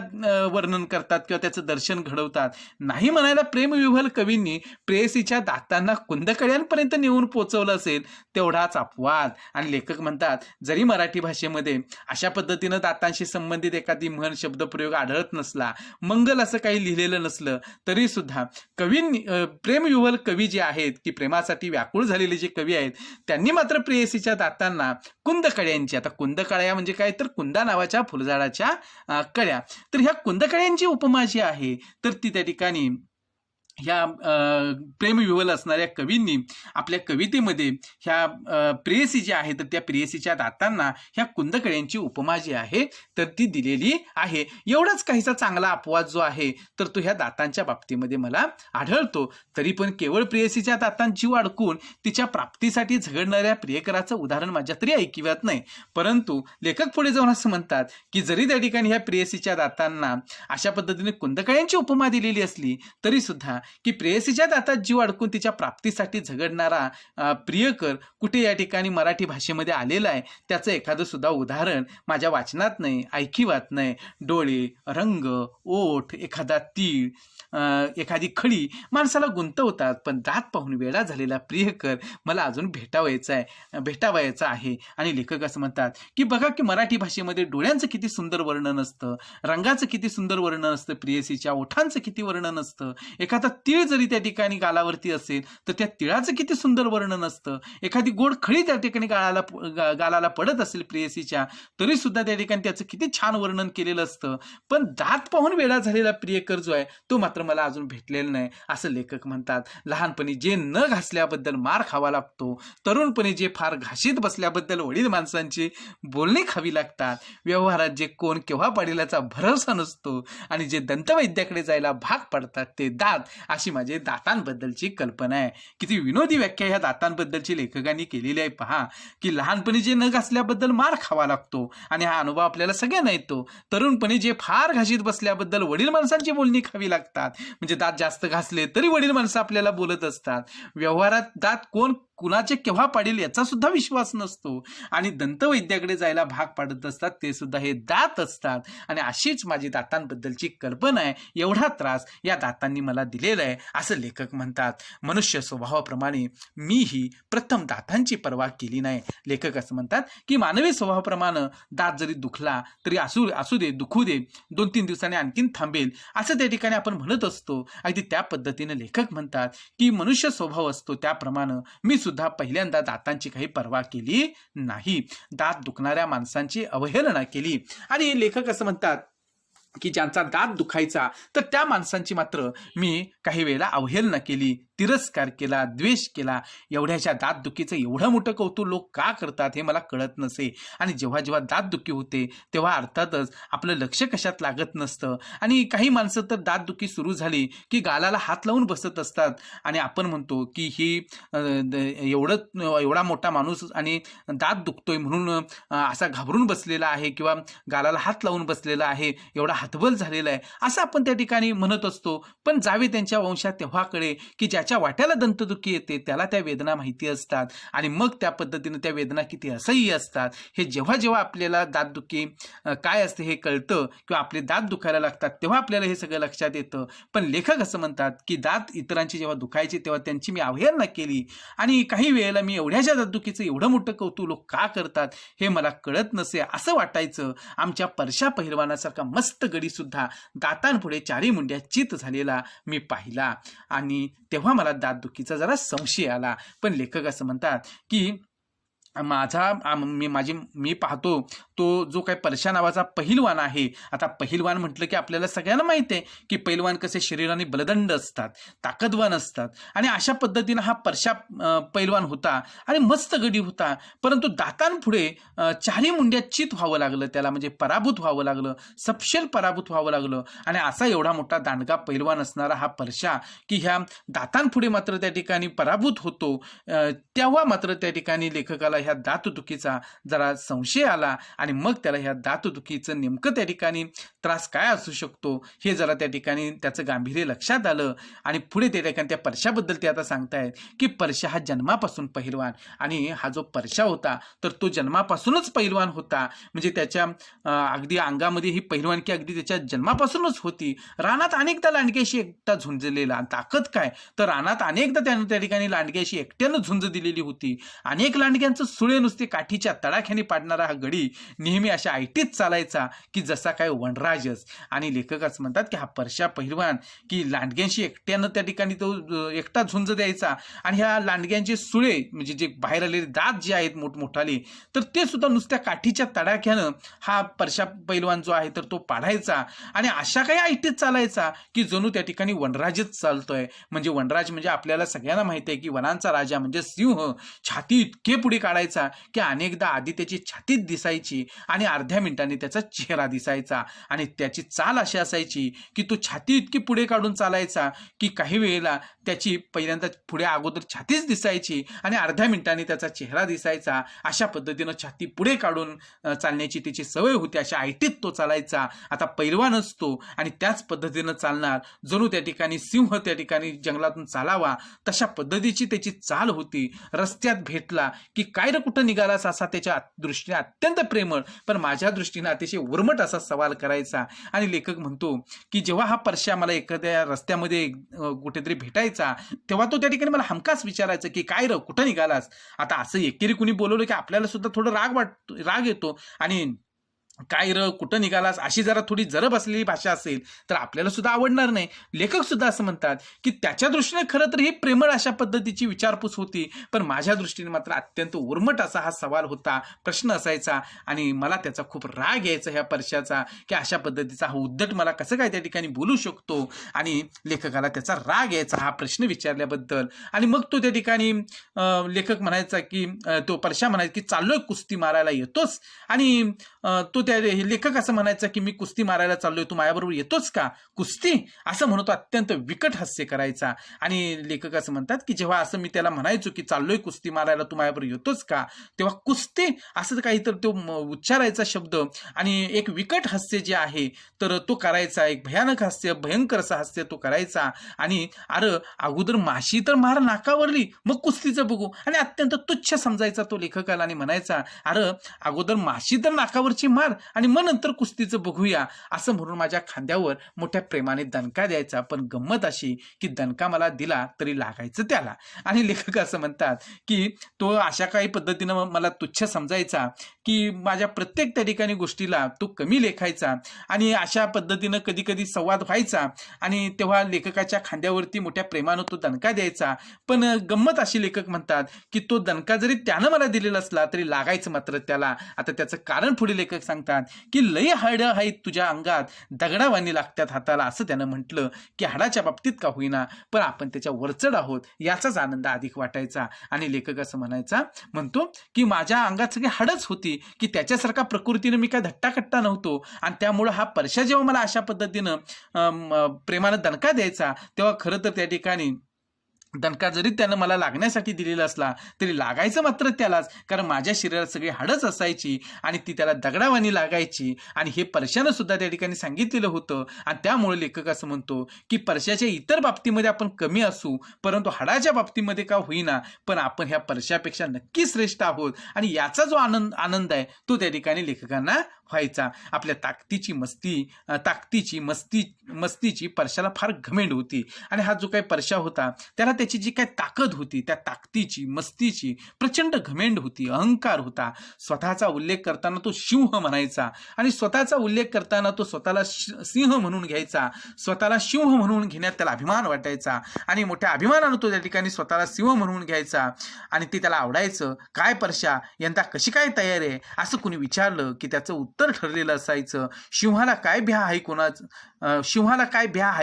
वर्णन करतात किंवा त्याचं दर्शन घडवतात. नाही म्हणायला प्रेमविव्हल कवींनी प्रेयसीच्या दातांना कुंदकळ्यांपर्यंत नेऊन पोचवलं असेल तेवढाच अपवाद. आणि लेखक म्हणतात जरी मराठी भाषेमध्ये अशा पद्धतीनं दातांशी संबंधित एखादी म्हण शब्दप्रयोग आढळत नसला, मंगल असं काही लिहिलेलं नसलं, तरी सुद्धा कवींनी प्रेमविव्हल कवी जे आहेत की प्रेमासाठी व्याकुळ झालेले जे कवी आहेत त्यांनी मात्र प्रेयसीच्या दातांना कुंदकळ्यांची, आता कुंदकळ्या म्हणजे काय तर कुंदा नावाच्या फुलझाडाच्या कळ्या, तर ह्या कुंदकळ्यांची उपमा जी आहे तर ती त्या ठिकाणी ह्या प्रेमविव्हल असणाऱ्या कवींनी आपल्या कवितेमध्ये ह्या प्रेयसी जी आहे तर त्या प्रेयसीच्या दातांना ह्या कुंदकळ्यांची उपमा जी आहे तर ती दिलेली आहे. एवढाच काहीसा चांगला अपवाद जो आहे तर तो ह्या दातांच्या बाबतीमध्ये मला आढळतो. तरी पण केवळ प्रेयसीच्या दातांत जीव अडकून तिच्या प्राप्तीसाठी झगडणाऱ्या प्रियकराचं उदाहरण माझ्या तरी ऐकिवात नाही. परंतु लेखक पुढे जाऊन असं म्हणतात की जरी त्या ठिकाणी ह्या प्रेयसीच्या दातांना अशा पद्धतीने कुंदकळ्यांची उपमा दिलेली असली तरी सुद्धा की प्रेयसीच्या दातात जीव अडकून तिच्या प्राप्तीसाठी झगडणारा प्रियकर कुठे या ठिकाणी मराठी भाषेमध्ये आलेला आहे त्याचं एखादं सुद्धा उदाहरण माझ्या वाचनात नाही, ऐकिवात नाही. डोळे, रंग, ओठ, एखादा तीळ, एखादी खडी माणसाला गुंतवतात, पण दात पाहून वेडा झालेला प्रियकर मला अजून भेटावायचा आहे. आणि लेखक असं म्हणतात की बघा की मराठी भाषेमध्ये डोळ्यांचं किती सुंदर वर्णन असतं, रंगाचं किती सुंदर वर्णन असतं, प्रेयसीच्या ओठांचं किती वर्णन असतं, एखादा तीळ जरी त्या ठिकाणी गालावरती असेल तर त्या तिळाचं किती सुंदर वर्णन असतं, एखादी गोड खळी त्या ठिकाणी गालाला पडत असेल प्रेयसीच्या तरी सुद्धा त्या ठिकाणी त्याचं किती छान वर्णन केलेलं असतं. पण दात पाहून वेडा झालेला प्रियकर जो आहे तो मात्र मला अजून भेटलेला नाही असं लेखक म्हणतात. लहानपणी जे न घासल्याबद्दल मार खावा लागतो, तरुणपणी जे फार घाशीत बसल्याबद्दल वडील माणसांची बोलणी खावी लागतात, व्यवहारात जे कोण केव्हा पडेल याचा भरोसा नसतो आणि जे दंतवैद्याकडे जायला भाग पडतात ते दात, अशी माझी दातांबद्दलची कल्पना आहे. किती विनोदी व्याख्या ह्या दातांबद्दलची लेखकांनी केलेली आहे. पहा की लहानपणी जे न घासल्याबद्दल मार खावा लागतो आणि हा अनुभव आपल्याला सगळ्यांना येतो. तरुणपणी जे फार घाशीत बसल्याबद्दल वडील माणसांची बोलणी खावी लागतात, म्हणजे दात जास्त घासले तरी वडील माणसं आपल्याला बोलत असतात. व्यवहारात दात कोण कुणाचे केव्हा पाडेल याचा सुद्धा विश्वास नसतो आणि दंतवैद्याकडे जायला भाग पाडत असतात ते सुद्धा हे दात असतात. आणि अशीच माझी दातांबद्दलची कल्पना आहे. एवढा त्रास या दातांनी मला दिलेला आहे असं लेखक म्हणतात. मनुष्य स्वभावाप्रमाणे मीही प्रथम दातांची पर्वा केली नाही. लेखक असं म्हणतात की मानवी स्वभावाप्रमाणे दात जरी दुखला तरी असू दे, दुखू दे, 2-3 दिवसांनी आणखीन थांबेल असं त्या ठिकाणी आपण म्हणत असतो. अगदी त्या पद्धतीने लेखक म्हणतात की मनुष्य स्वभाव असतो त्याप्रमाणे मी सुद्धा पहिल्यांदा दातांची काही पर्वा केली नाही, दात दुखणाऱ्या माणसांची अवहेलना केली. आणि लेखक असं म्हणतात की ज्यांचा दात दुखायचा तर त्या माणसांची मात्र मी काही वेळेला अवहेलना केली, तिरस्कार केला, द्वेष केला, एवढ्याच्या दातदुखीचं एवढं मोठं कौतुक लोक का करतात हे मला कळत नसे. आणि जेव्हा जेव्हा दातदुखी होते तेव्हा अर्थातच आपलं लक्ष कशात लागत नसतं. आणि काही माणसं तर दातदुखी सुरू झाली की गालाला हात लावून बसत असतात आणि आपण म्हणतो की ही एवढा मोठा माणूस आणि दात दुखतोय म्हणून असा घाबरून बसलेला आहे किंवा गालाला हात लावून बसलेला आहे, एवढा हातबल झालेला आहे असं आपण त्या ठिकाणी म्हणत असतो. पण जावे त्यांच्या वंशात तेव्हा कळे की ज्याच्या वाट्याला दंतदुखी येते त्याला त्या वेदना माहिती असतात आणि मग त्या पद्धतीने त्या वेदना किती असह्य असतात हे जेव्हा जेव्हा आपल्याला दातदुखी काय असते हे कळतं किंवा आपले दात दुखायला लागतात तेव्हा आपल्याला हे सगळं लक्षात येतं. पण लेखक असं म्हणतात की दात इतरांची जेव्हा दुखायची तेव्हा त्यांची मी अवहेलना केली आणि काही वेळेला मी एवढ्याच्या दातदुखीचं एवढं मोठं कौतुक लोक का करतात हे मला कळत नसे असं वाटायचं. आमच्या परशा पहिलवानासारखा मस्त गडी सुद्धा दातांपुढे चारी मुंड्या चित झालेला मी पाहिला आणि तेव्हा मला दातदुखीचा जरा संशय आला. पण लेखक असं म्हणतात की मी पाहतो तो जो काही परशा नावाचा पहिलवान आहे. आता पहिलवान म्हटलं की आपल्याला सगळ्यांना माहिती आहे की पहिलवान कसे शरीराने बलदंड असतात, ताकदवान असतात आणि अशा पद्धतीनं हा परशा पहिलवान होता आणि मस्त गडी होता. परंतु दातांपुढे चारी मुंड्या चित व्हावं लागलं त्याला, म्हणजे पराभूत व्हावं लागलं, सपशेल पराभूत व्हावं लागलं. आणि असा एवढा मोठा दांडगा पहिलवान असणारा हा परशा की ह्या दातांपुढे मात्र त्या ठिकाणी पराभूत होतो. तेव्हा मात्र त्या ठिकाणी लेखकाला ह्या दातदुखीचा जरा संशय आला आणि मग त्याला ह्या दातदुखीचं नेमकं त्या ठिकाणी त्रास काय असू शकतो हे जरा त्या ठिकाणी त्याचं गांभीर्य लक्षात आलं. आणि पुढे त्या ठिकाणी त्या परशाबद्दल ते आता सांगतायत की परशा हा जन्मापासून पहिलवान आणि हा जो परशा होता तर तो जन्मापासूनच पहिलवान होता. म्हणजे त्याच्या अगदी अंगामध्ये ही पहिलवानकी अगदी त्याच्या जन्मापासूनच होती. रानात अनेकदा लांडग्याशी एकटा झुंजलेला, ताकद काय तर रानात अनेकदा त्यानं त्या ठिकाणी लांडग्याशी एकट्यानं झुंज दिलेली होती. अनेक लांडग्यांचं सुळे नुसते काठीच्या तडाख्याने पाडणारा हा गडी नेहमी अशा ऐटीत चालायचा की जसा काय वनराजच. आणि लेखकच म्हणतात की हा परशा पहिलवान की लांडग्यांशी एकट्यानं त्या ठिकाणी तो एकटा झुंज द्यायचा आणि ह्या लांडग्यांचे सुळे म्हणजे जे बाहेर आलेले दात जे आहेत मोठमोठाले तर ते सुद्धा नुसत्या काठीच्या तडाख्यानं हा परशा पहिलवान जो आहे तर तो पाडायचा आणि अशा काही ऐटीत चालायचा की जणू त्या ठिकाणी वनराजच चालतोय. म्हणजे वनराज म्हणजे आपल्याला सगळ्यांना माहिती आहे की वनांचा राजा म्हणजे सिंह छाती इतके पुढे काढायचा की अनेकदा आधी त्याची छातीत दिसायची आणि अर्ध्या मिनिटांनी त्याचा चेहरा दिसायचा. आणि त्याची चाल अशी असायची की तो छाती इतकी पुढे काढून चालायचा की काही वेळेला त्याची पहिल्यांदा पुढे अगोदर छातीच दिसायची आणि अर्ध्या मिनिटांनी त्याचा चेहरा दिसायचा. अशा पद्धतीनं छाती पुढे काढून चालण्याची त्याची सवय होती. अशा ऐटीत तो चालायचा. आता पैलवान असतो आणि त्याच पद्धतीनं चालणार, जणू त्या ठिकाणी सिंह त्या ठिकाणी जंगलातून चालावा तशा पद्धतीची त्याची चाल होती. रस्त्यात भेटला की काय रे कुठं निघालास असा त्याच्या दृष्टीने अत्यंत प्रेमळ पण माझ्या दृष्टीने अतिशय उर्मट असा सवाल करायचा. आणि लेखक म्हणतो की जेव्हा हा परशा मला एखाद्या रस्त्यामध्ये कुठेतरी भेटायचा तेव्हा तो त्या ठिकाणी मला हमखास विचारायचा की काय रे कुठं निघालास. आता असं एकेरी कुणी बोलवलं की आपल्याला सुद्धा थोडं राग येतो आणि काय र कुठं निघालास अशी जरा थोडी जरब असलेली भाषा असेल तर आपल्याला सुद्धा आवडणार नाही. लेखक सुद्धा असं म्हणतात की त्याच्या दृष्टीने खरं तर ही प्रेमळ अशा पद्धतीची विचारपूस होती पण माझ्या दृष्टीने मात्र अत्यंत उर्मट असा हा सवाल होता, प्रश्न असायचा आणि मला त्याचा खूप राग यायचा ह्या परशाचा की अशा पद्धतीचा हा उद्धट मला कसं काय त्या ठिकाणी बोलू शकतो. आणि लेखकाला त्याचा राग यायचा हा प्रश्न विचारल्याबद्दल. आणि मग तो त्या ठिकाणी लेखक म्हणायचा की तो परशा म्हणायचा की चाललोय कुस्ती मारायला येतोस. आणि तो त्या लेखक असं म्हणायचं की मी कुस्ती मारायला चाललोय, तू माझ्याबरोबर येतोच का कुस्ती असं म्हणतो. अत्यंत विकट हास्य करायचा. आणि लेखक असं म्हणतात की जेव्हा असं मी त्याला म्हणायचो की चाललोय कुस्ती मारायला तू माझ्याबरोबर येतोच का तेव्हा कुस्ती असं काहीतरी तो उच्चारायचा शब्द आणि एक विकट हास्य जे आहे तर तो करायचा. एक भयानक हास्य, भयंकर असं हास्य तो करायचा. आणि अरे अगोदर माशी तर मार नाकावरली मग कुस्तीचं बघू. आणि अत्यंत तुच्छ समजायचा तो लेखकाला आणि म्हणायचा अरे अगोदर माशी तर नाकावरची मार आणि मग नंतर कुस्तीचं बघूया असं म्हणून माझ्या खांद्यावर मोठ्या प्रेमाने दणका द्यायचा. पण गंमत अशी की दणका मला दिला तरी लागायचं त्याला. आणि लेखक असं म्हणतात की तो अशा काही पद्धतीनं मला तुच्छ समजायचा की माझ्या प्रत्येक त्या ठिकाणी गोष्टीला तो कमी लेखायचा. आणि अशा पद्धतीनं कधी कधी संवाद व्हायचा आणि तेव्हा लेखकाच्या खांद्यावरती मोठ्या प्रेमानं तो दणका द्यायचा. पण गंमत अशी लेखक म्हणतात की तो दणका जरी त्यानं मला दिलेला असला तरी लागायचं मात्र त्याला. आता त्याचं कारण पुढे लेखक सांगतात सांगतात की लई हाडं आहेत तुझ्या अंगात, दगडावानी लागतात हाताला, असं त्यानं म्हटलं की हाडाच्या बाबतीत का होईना पण आपण त्याच्या वरचढ आहोत याचाच आनंद अधिक वाटायचा. आणि लेखक असं म्हणतो की माझ्या अंगात सगळी हाडच होती की त्याच्यासारखा प्रकृतीनं मी काय धट्टाकट्टा नव्हतो, आणि त्यामुळं हा परशा जेव्हा मला अशा पद्धतीनं प्रेमानं दणका द्यायचा तेव्हा खरं तर त्या ठिकाणी दणका जरी त्यानं मला लागण्यासाठी दिलेला असला तरी लागायचं मात्र त्यालाच, कारण माझ्या शरीरात सगळी हाडच असायची आणि ती त्याला दगडावानी लागायची. आणि हे परशानं सुद्धा त्या ठिकाणी सांगितलेलं होतं. आणि त्यामुळे लेखक असं म्हणतो की परशाच्या इतर बाबतीमध्ये आपण कमी असू परंतु हाडाच्या बाबतीमध्ये का होईना पण आपण ह्या परशापेक्षा नक्की श्रेष्ठ आहोत. आणि याचा जो आनंद आहे तो त्या ठिकाणी लेखकांना व्हायचा. आपल्या ताकदीची मस्तीची परशाला फार घमेंड होती. आणि हा जो काही परशा होता त्याला त्याची जी काही ताकद होती त्या ताकदीची मस्तीची प्रचंड घमेंड होती, अहंकार होता. स्वतःचा उल्लेख करताना तो सिंह म्हणायचा आणि स्वतःचा उल्लेख करताना तो स्वतःला सिंह म्हणून घ्यायचा. स्वतःला सिंह म्हणून घेण्यात त्याला अभिमान वाटायचा आणि मोठ्या अभिमानानं तो त्या ठिकाणी स्वतःला सिंह म्हणून घ्यायचा. आणि ते त्याला आवडायचं. काय परशा यंदा कशी काय तयार आहे असं कुणी विचारलं की त्याचं उत्तर ठरलेलं असायचं, सिंहाला काय भ्या आहे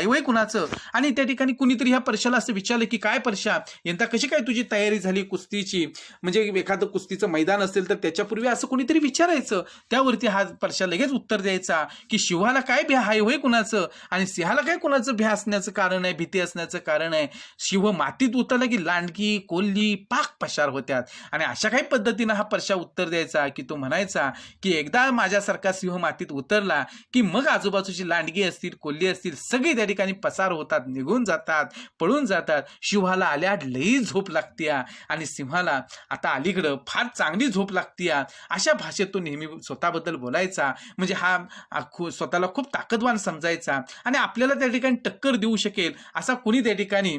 वय कुणाचं. आणि त्या ठिकाणी कुणीतरी ह्या परशाला असं विचारलं की काय परशा यंदा कशी काय तुझी तयारी झाली कुस्तीची, म्हणजे एखादं कुस्तीचं मैदान असेल तर त्याच्यापूर्वी असं कुणीतरी विचारायचं. त्यावरती हा परशा लगेच उत्तर द्यायचा की शिवाला काय भ्या आहे वय कुणाचं आणि सिंहाला काय कुणाचं भ्या असण्याचं कारण आहे, भीती असण्याचं कारण आहे. शिव मातीत उतरला की लांडगी कोल्ही पाक पशार होत्यात. आणि अशा काही पद्धतीनं हा परशा उत्तर द्यायचा की तो म्हणायचा की एकदा माझ्यासारखा सिंह मातीत उतरला की मग आजूबाजूची लांडगी असतील कोल्ही असतील सगळी त्या ठिकाणी पसार होतात, निघून जातात, पळून जातात. शिवाला आल्यात लई झोप लागतीया आणि सिंहाला आता अलीकडं फार चांगली झोप लागतीया. अशा भाषेत तो नेहमी स्वतःबद्दल बोलायचा. म्हणजे हा स्वतःला खूप ताकदवान समजायचा आणि आपल्याला त्या ठिकाणी टक्कर देऊ शकेल असा कोणी त्या ठिकाणी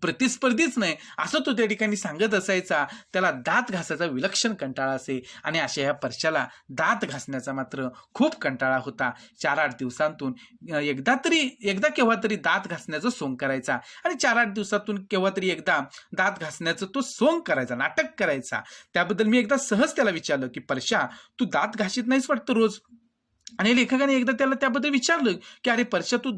प्रतिस्पर्धीच नाही असं तो त्या ठिकाणी सांगत असायचा. त्याला दात घासायचा विलक्षण कंटाळा असे आणि अशा ह्या परशाला दात घासण्याचा मात्र खूप कंटाळा होता. 4-8 दिवसांतून एकदा केव्हा तरी दात घासण्याचं सोंग करायचा आणि 4-8 दिवसातून केव्हा तरी एकदा दात घासण्याचं तो सोंग करायचा, नाटक करायचा. त्याबद्दल मी एकदा सहज त्याला विचारलं की परशा तू दात घासीत नाहीस वाटतं रोज. आणि लेखकाने एकदा त्याला त्याबद्दल विचारलं की अरे परशा तू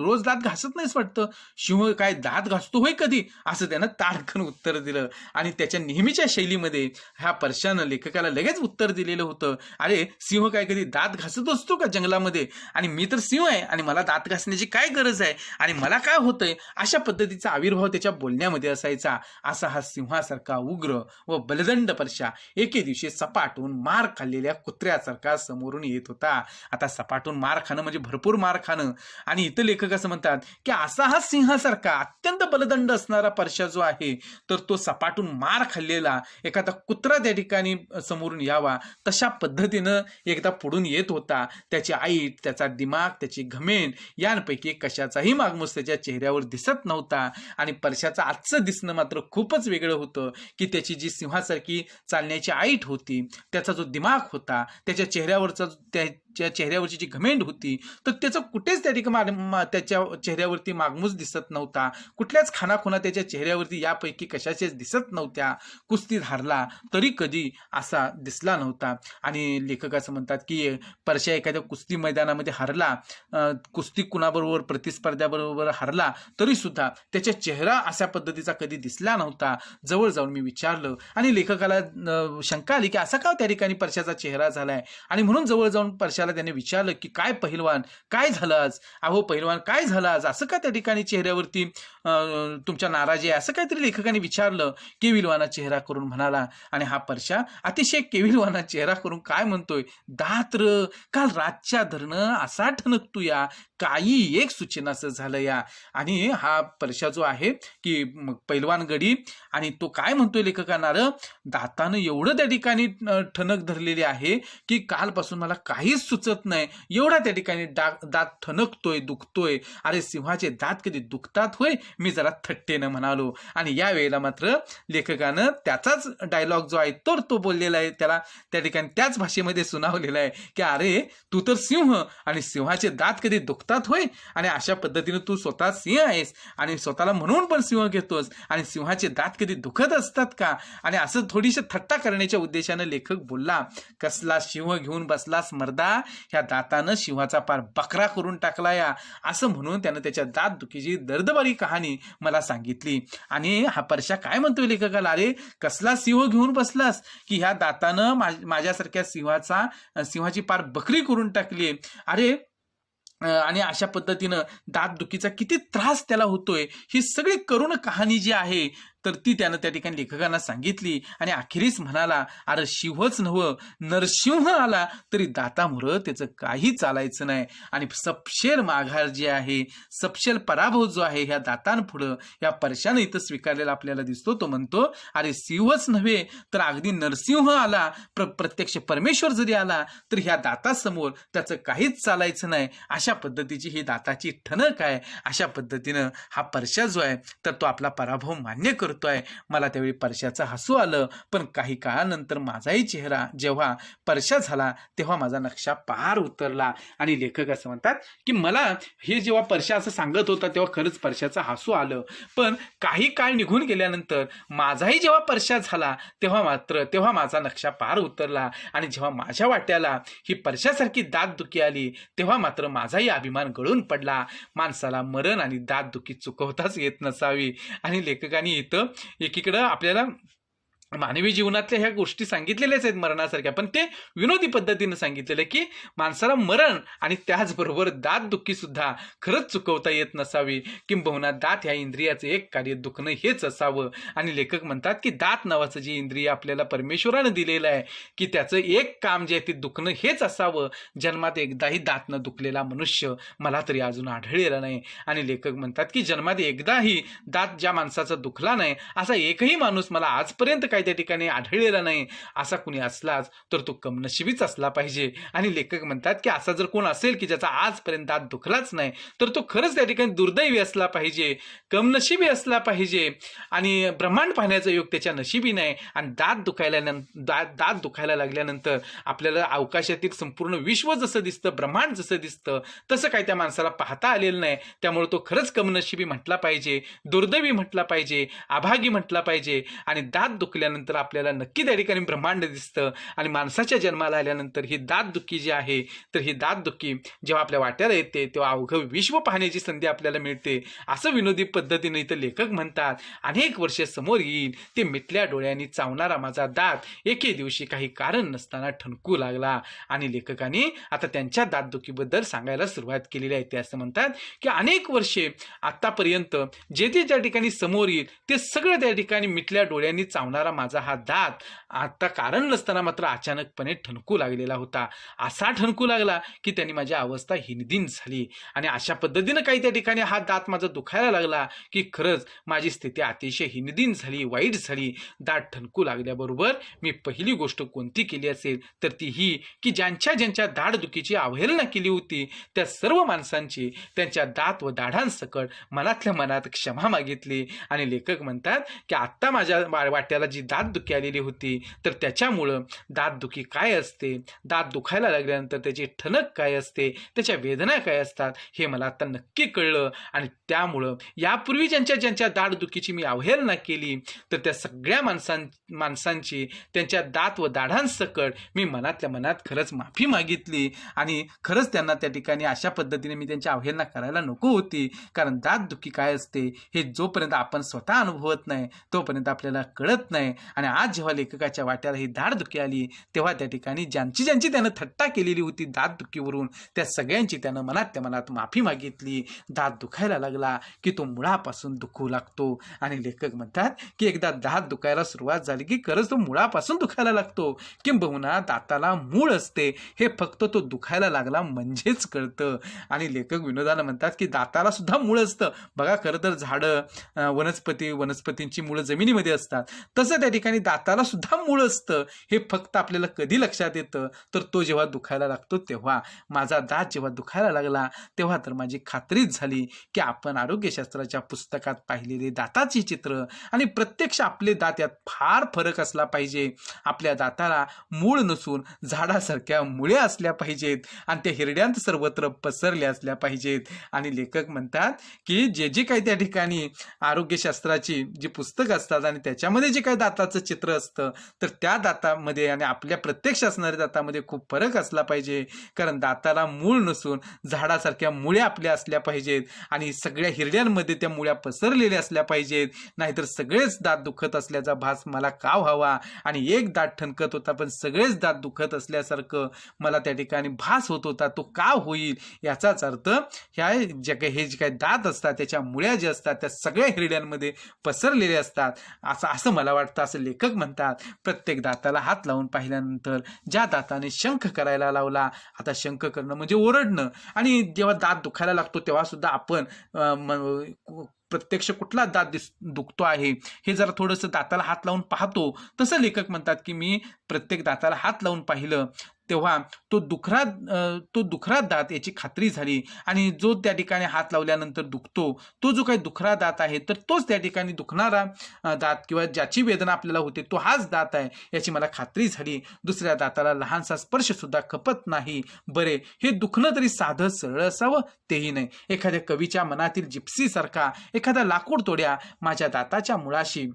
रोज दात घासत नाहीस वाटतं, शिव काय दात घासतो होय कधी, असं त्यानं ताडकन उत्तर दिलं. आणि त्याच्या नेहमीच्या शैलीमध्ये ह्या परशानं लेखकाला लगेच उत्तर दिलेलं होतं, अरे सिंह काय कधी दात घासत असतो का जंगलामध्ये, आणि मी तर सिंह आहे आणि मला दात घासण्याची काय गरज आहे आणि मला काय होतंय. अशा पद्धतीचा आविर्भाव त्याच्या बोलण्यामध्ये असायचा. असा हा सिंहासारखा उग्र व बलदंड परशा एके दिवशी सपाटून मार खाल्लेल्या कुत्र्यासारखा समोरून येत होता. आता सपाटून मार खाणं म्हणजे भरपूर मार खाणं. आणि इथं लेखक असं म्हणतात की असा हा सिंहासारखा अत्यंत बलदंड असणारा परशा जो आहे तर तो सपाटून मार खाल्लेला एखादा कुत्रा त्या ठिकाणी समोरून यावा तशा पद्धतीनं एकदा पुढून येत होता. त्याची ऐट, त्याचा दिमाग, त्याची घमेंड यांपैकी कशाचाही मागमूस त्याच्या चेहऱ्यावर दिसत नव्हता. आणि परशाचं आजचं दिसणं मात्र खूपच वेगळं होतं की त्याची जी सिंहासारखी चालण्याची ऐट होती, त्याचा जो दिमाग होता, त्याच्या चेहऱ्यावरची जी घमेंड होती तर त्याचं कुठेच त्या ठिकाणी त्याच्या चेहऱ्यावरती मागमूस दिसत नव्हता. कुठल्याच खानाखुणा त्याच्या चेहऱ्यावरती यापैकी कशाचेच दिसत नव्हत्या. कुस्तीत हारला तरी कधी असा दिसला नव्हता. आणि लेखक असं म्हणतात की परशा एखाद्या कुस्ती मैदानामध्ये हारला, कुस्ती कुणाबरोबर प्रतिस्पर्ध्याबरोबर हारला तरी सुद्धा त्याच्या चेहरा अशा पद्धतीचा कधी दिसला नव्हता. जवळ जाऊन मी विचारलं आणि लेखकाला शंका आली की असा का त्या ठिकाणी परशाचा चेहरा झालाय. आणि म्हणून जवळ जाऊन परशाला त्याने विचारलं की काय पहिलवान काय झालं आज, अहो पहिलवान काय झालं आज, असं का त्या ठिकाणी चेहऱ्यावरती तुमच्या नाराजी आहे, असं काहीतरी लेखकाने विचारलं. केविलवाना चेहरा करून म्हणाला. आणि हा परशा अतिशय केविलवाना चेहरा करून काय म्हणतोय, दात्र काल रातच्या धरणं असा ठणकतोया, काही एक सूचनाचं झालं या. आणि हा परशा जो आहे की पैलवान गडी आणि तो काय म्हणतोय लेखकांना, दातानं एवढं त्या ठिकाणी ठणक धरलेली आहे की कालपासून मला काहीच सुचत नाही, एवढा त्या ठिकाणी दात ठणकतोय, दुखतोय. अरे सिंहाचे दात कधी दुखतात होय, मी जरा थट्टेनं म्हणालो. आणि या वेळेला मात्र लेखकानं त्याचाच डायलॉग जो आहे तर तो बोललेला आहे, त्याला त्या ठिकाणी त्याच भाषेमध्ये सुनावलेला आहे की अरे तू तर सिंह आणि सिंहाचे दात कधी दुखतात दुखतात होय, आणि अशा पद्धतीने तू स्वतः सिंह आहेस आणि स्वतःला म्हणून पण सिंह घेतोस, आणि सिंहाचे दात कधी दुखत असतात का? आणि असं थोडीशी थट्टा करण्याच्या उद्देशानं लेखक बोलला, कसला सिंह घेऊन बसलास मर्दा, ह्या दातानं सिंहाचा पार बकरा करून टाकला या, असं म्हणून त्यानं त्याच्या दात दुखीची दर्दभरी कहाणी मला सांगितली. आणि हा परशा काय म्हणतोय लेखकाला, अरे कसला सिंह घेऊन बसलास की ह्या दातानं माझ्यासारख्या सिंहाची पार बकरी करून टाकली. अरे आणि अशा पद्धतीनं दात दुखीचा किती त्रास त्याला होतोय, ही सगळी करुण कहाणी जी आहे तर ती त्यानं त्या ठिकाणी लेखकांना सांगितली. आणि अखेरीस म्हणाला, अरे शिवच नव्ह, नरसिंह आला तरी दातामुळं त्याचं काही चालायचं नाही. आणि सपशेल माघार जे आहे, सपशेल पराभव जो आहे ह्या दातांपुढं या परशानं इथं स्वीकारलेला आपल्याला दिसतो. तो म्हणतो, अरे शिवच नव्हे तर अगदी नरसिंह आला, प्रत्यक्ष परमेश्वर जरी आला तर ह्या दातासमोर त्याचं काहीच चालायचं नाही. अशा पद्धतीची ही दाताची ठणक आहे. अशा पद्धतीनं हा परशा जो आहे तर तो आपला पराभव मान्य करतो. मला त्यावेळी परशाचं हसू आलं, पण काही काळानंतर माझाही चेहरा जेव्हा परशा झाला तेव्हा माझा नक्षा पार उतरला. आणि लेखक असं म्हणतात की मला हे जेव्हा परशा असं सांगत होता तेव्हा खरंच परशाचं हसू आलं, पण काही काळ निघून गेल्यानंतर माझाही जेव्हा परशा झाला तेव्हा माझा नक्षा पार उतरला. आणि जेव्हा माझ्या वाट्याला ही परशासारखी दातदुखी आली तेव्हा मात्र माझाही अभिमान गळून पडला. माणसाला मरण आणि दातदुखी चुकवताच येत नसावी. आणि लेखकांनी इथं एकीकडं आपल्याला मानवी जीवनातल्या ह्या गोष्टी सांगितलेल्याच आहेत मरणासारख्या, पण ते विनोदी पद्धतीनं सांगितलेलं की माणसाला मरण आणि त्याचबरोबर दातदुखी सुद्धा खरंच चुकवता येत नसावी. किंबहुना दात ह्या इंद्रियाचं एक कार्य दुखणं हेच असावं. आणि लेखक म्हणतात की दात नावाचं जे इंद्रिय आपल्याला परमेश्वरानं दिलेलं आहे की त्याचं एक काम जे आहे ते दुखणं हेच असावं. जन्मात एकदाही दात न दुखलेला मनुष्य मला तरी अजून आढळलेला नाही. आणि लेखक म्हणतात की जन्मात एकदाही दात ज्या माणसाचा दुखला नाही असा एकही माणूस मला आजपर्यंत काही त्या ठिकाणी आढळलेला नाही. असा कुणी असलाच तर तो कमनशिबीच असला पाहिजे. आणि लेखक म्हणतात की असा जर कोण असेल की ज्याचा आजपर्यंत दात दुखलाच नाही तर तो खरंच त्या ठिकाणी दुर्दैवी असला पाहिजे, कमनशिबी असला पाहिजे. आणि ब्रह्मांड पाहण्याचा योग त्याच्या नशिबी नाही. आणि दात दुखायला लागल्यानंतर आपल्याला अवकाशातील संपूर्ण विश्व जसं दिसतं, ब्रह्मांड जसं दिसतं, तसं काही त्या माणसाला पाहता आलेलं नाही. त्यामुळे तो खरंच कमनशिबी म्हटला पाहिजे, दुर्दैवी म्हटला पाहिजे, अभागी म्हटला पाहिजे. आणि दात दुखल्यानंतर आपल्याला नक्की त्या ठिकाणी ब्रह्मांड दिसतं. आणि माणसाच्या जन्माला आल्यानंतर ही दातदुखी जी आहे तर ही दातदुखी जेव्हा आपल्या वाट्याला येते तेव्हा अवघं विश्व पाहण्याची संधी आपल्याला मिळते, असं विनोदी पद्धतीने इथं लेखक म्हणतात. अनेक वर्षे समोर येईल ते मिटल्या डोळ्यांनी चावणारा माझा दात एके दिवशी काही कारण नसताना ठणकू लागला. आणि लेखकांनी आता त्यांच्या दातदुखीबद्दल सांगायला सुरुवात केलेली आहे. ते असं म्हणतात की अनेक वर्षे आतापर्यंत जे ते ज्या ठिकाणी समोर येईल ते सगळं त्या ठिकाणी मिटल्या डोळ्यांनी चावणारा माझा हा दात आता कारण नसताना मात्र अचानकपणे ठणकू लागलेला होता. असा ठणकू लागला की त्यांनी माझी अवस्था हिनदिन झाली. आणि अशा पद्धतीनं काही त्या ठिकाणी हा दात माझा दुखायला लागला की खरंच माझी स्थिती अतिशय हिनदिन झाली, वाईट झाली. दात ठणकू लागल्याबरोबर मी पहिली गोष्ट कोणती केली असेल तर ती ही की ज्यांच्या दाढदुखीची अवहेलना केली होती त्या सर्व माणसांची त्यांच्या दात व दाढांसकट मनातल्या मनात क्षमा मागितली. आणि लेखक म्हणतात की आत्ता माझ्या वाट्याला जी दातदुखी आलेली होती तर त्याच्यामुळं दातदुखी काय असते, दात दुखायला लागल्यानंतर त्याची ठणक काय असते, त्याच्या वेदना काय असतात हे मला आता नक्की कळलं. आणि त्यामुळं यापूर्वी ज्यांच्या दाढदुखीची मी अवहेलना केली तर त्या सगळ्या माणसांची त्यांच्या दात व दाढांसकट मी मनातल्या मनात खरंच माफी मागितली. आणि खरंच त्यांना त्या ठिकाणी अशा पद्धतीने मी त्यांची अवहेलना करायला नको होती, कारण दातदुखी काय असते हे जोपर्यंत आपण स्वतः अनुभवत नाही तोपर्यंत आपल्याला कळत नाही. आणि आज जेव्हा लेखकाच्या वाट्याला ही दाढदुखी आली तेव्हा त्या ठिकाणी ज्यांची त्यानं थट्टा केलेली होती दातदुखीवरून त्या सगळ्यांची त्यानं मनातल्या मनात माफी मागितली. दात दुखायला लागला की तो मुळापासून दुखू लागतो. आणि लेखक म्हणतात की एकदा दात दुखायला सुरुवात झाली की खरंच तो मुळापासून दुखायला लागतो. किंबहुना दाताला मूळ असते हे फक्त तो दुखायला लागला म्हणजेच कळतं. आणि लेखक विनोदानं म्हणतात की दाताला सुद्धा मूळ असतं बघा. खरं तर झाडं, वनस्पतींची मुळं जमिनीमध्ये असतात, तसं त्या ठिकाणी दाताला सुद्धा मूळ असतं हे फक्त आपल्याला कधी लक्षात येतं तर तो जेव्हा दुखायला लागतो तेव्हा. माझा दात जेव्हा दुखायला लागला तेव्हा तर माझी खात्रीच झाली की आपण आरोग्यशास्त्राच्या पुस्तकात पाहिलेले दाताची चित्र आणि प्रत्यक्ष आपले दात यात फार फरक असला पाहिजे. आपल्या दाताला मूळ नसून झाडासारख्या मुळ्या असल्या पाहिजेत आणि त्या हिरड्यांत सर्वत्र पसरल्या असल्या पाहिजेत. आणि लेखक म्हणतात की जे जे काही त्या ठिकाणी आरोग्यशास्त्राची जी पुस्तकं असतात आणि त्याच्यामध्ये जे काही दाताचं चित्र असतं तर त्या दातामध्ये आणि आपल्या प्रत्यक्ष असणाऱ्या दातामध्ये खूप फरक असला पाहिजे. कारण दाताला मूळ नसून झाडासारख्या मुळ्या आपल्या असल्या पाहिजेत आणि सगळ्या हिरड्यांमध्ये त्या मुळ्या पसरलेल्या असल्या पाहिजेत. नाहीतर सगळेच दात दुखत असल्याचा भास मला का व्हावा आणि एक दात ठणकत होता पण सगळेच दात दुखत असल्यासारखं मला त्या ठिकाणी भास होत होता, तो का होईल? याचाच अर्थ ह्या जे काही दात असतात त्याच्या मुळ्या ज्या असतात त्या सगळ्या हिरड्यांमध्ये पसरलेल्या असतात असं मला वाटतं, असं लेखक म्हणतात. प्रत्येक दाताला हात लावून पाहिल्यानंतर ज्या दाताने शंख करायला लावला, आता शंख करणं म्हणजे ओरडणं, आणि जेव्हा दात दुखायला लागतो तेव्हा सुद्धा आपण प्रत्यक्ष कुठला दात दुखतो आहे हे जरा थोडंसं दाताला हात लावून पाहतो. तसं लेखक म्हणतात की मी प्रत्येक दाताला हात लावून पाहिलं तेव्हा तो दुखरा दात याची खात्री झाली. आणि जो त्या ठिकाणी हात लावल्यानंतर दुखतो तो जो काही दुखरा दात आहे तर तोच त्या ठिकाणी दुखणारा दात किंवा ज्याची वेदना आपल्याला होते तो हाच दात आहे याची मला खात्री झाली. दुसऱ्या दाताला लहानसा स्पर्श सुद्धा खपत नाही. बरे, हे दुखणं तरी साधं सरळ असावं तेही नाही. एखाद्या कवीच्या मनातील जिप्सीसारखा एखादा लाकूड तोड्या माझ्या दाताच्या मुळाशी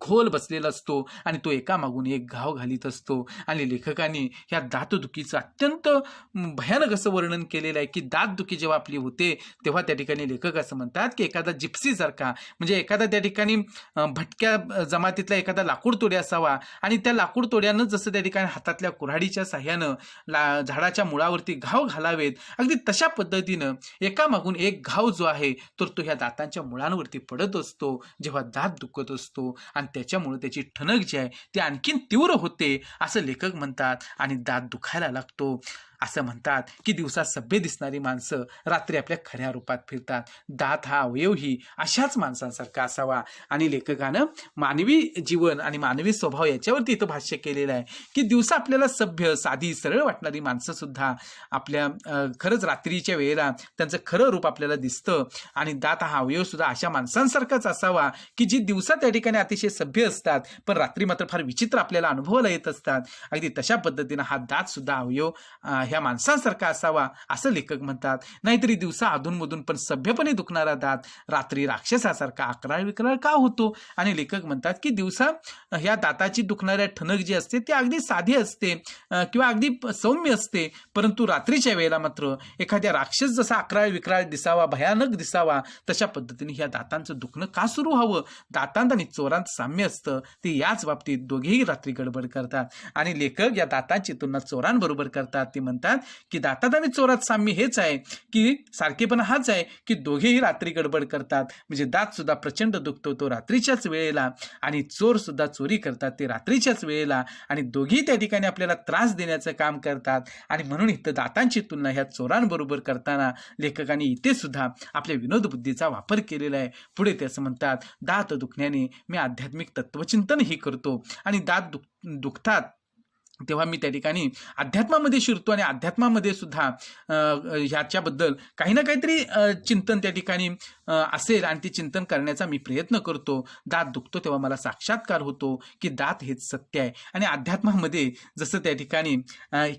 खोल बसलेला असतो आणि तो एकामागून एक घाव घालीत असतो. आणि लेखकांनी ह्या दातदुखीचं अत्यंत भयानक असं वर्णन केलेलं आहे की दातदुखी जेव्हा आपली होते तेव्हा त्या ठिकाणी लेखक असं म्हणतात की एखादा जिप्सीसारखा म्हणजे एखादा त्या ठिकाणी भटक्या जमातीतला एखादा लाकूड तोड्या असावा आणि त्या लाकूड तोड्यानं जसं त्या ठिकाणी हातातल्या कुऱ्हाडीच्या साह्यानं झाडाच्या मुळावरती घाव घालावेत अगदी तशा पद्धतीनं एकामागून एक घाव जो आहे तर तो ह्या दातांच्या मुळांवरती पडत असतो जेव्हा दात दुखत असतो. आणि त्याच्यामुळे त्याची ठणक जी आहे ती आणखीन तीव्र होते असं लेखक म्हणतात आणि दात दुखायला लागतो. असं म्हणतात की दिवसा सभ्य दिसणारी माणसं रात्री आपल्या खऱ्या रूपात फिरतात. दात हा अवयवही अशाच माणसांसारखा असावा. आणि लेखकानं मानवी जीवन आणि मानवी स्वभाव याच्यावरती इथं भाष्य केलेलं आहे की दिवसा आपल्याला सभ्य साधी सरळ वाटणारी माणसं सुद्धा आपल्या खरंच रात्रीच्या वेळेला त्यांचं खरं रूप आपल्याला दिसतं. आणि दात हा अवयव सुद्धा अशा माणसांसारखाच असावा की जी दिवसा त्या ठिकाणी अतिशय सभ्य असतात पण रात्री मात्र फार विचित्र आपल्याला अनुभवायला येत असतात. अगदी तशा पद्धतीनं हा दात सुद्धा अवयव ह्या माणसांसारखा असावा असं लेखक म्हणतात. नाहीतरी दिवसा अधूनमधून पण सभ्यपणे दुखणारा दात रात्री राक्षसासारखा अकराळ विकराळ का होतो? आणि लेखक म्हणतात की दिवसा ह्या दाताची दुखणाऱ्या ठणक जी असते ती अगदी साधी असते किंवा अगदी सौम्य असते, परंतु रात्रीच्या वेळेला मात्र एखाद्या राक्षस जसा अकराळ विकराळ दिसावा, भयानक दिसावा, तशा पद्धतीने ह्या दातांचं दुखणं का सुरू व्हावं? दातांत आणि चोरांत साम्य असतं ते याच बाबतीत दोघेही रात्री गडबड करतात. आणि लेखक या दातांची तुलना चोरांबरोबर करतात. ते म्हणतात की दातात आणि चोरात साम्य हेच आहे की सारखेपणा हाच आहे की दोघेही रात्री गडबड करतात. म्हणजे दात सुद्धा प्रचंड दुखतो तो रात्रीच्याच वेळेला आणि चोर सुद्धा चोरी करतात ते रात्रीच्याच वेळेला आणि दोघेही त्या ठिकाणी आपल्याला त्रास देण्याचं काम करतात. आणि म्हणून इथं दातांची तुलना ह्या चोरांबरोबर करताना लेखकांनी इथे सुद्धा आपल्या विनोद बुद्धीचा वापर केलेला आहे. पुढे ते असं म्हणतात, दात दुखण्याने मी आध्यात्मिक तत्वचिंतनही करतो आणि दात दुखतात तेव्हा मी त्या ठिकाणी अध्यात्मामध्ये शिरतो आणि अध्यात्मामध्ये सुद्धा ह्याच्याबद्दल काही ना काहीतरी चिंतन त्या ठिकाणी असेल आणि ते चिंतन करण्याचा मी प्रयत्न करतो. दात दुखतो तेव्हा मला साक्षात्कार होतो की दात हेच सत्य आहे. आणि अध्यात्मामध्ये जसं त्या ठिकाणी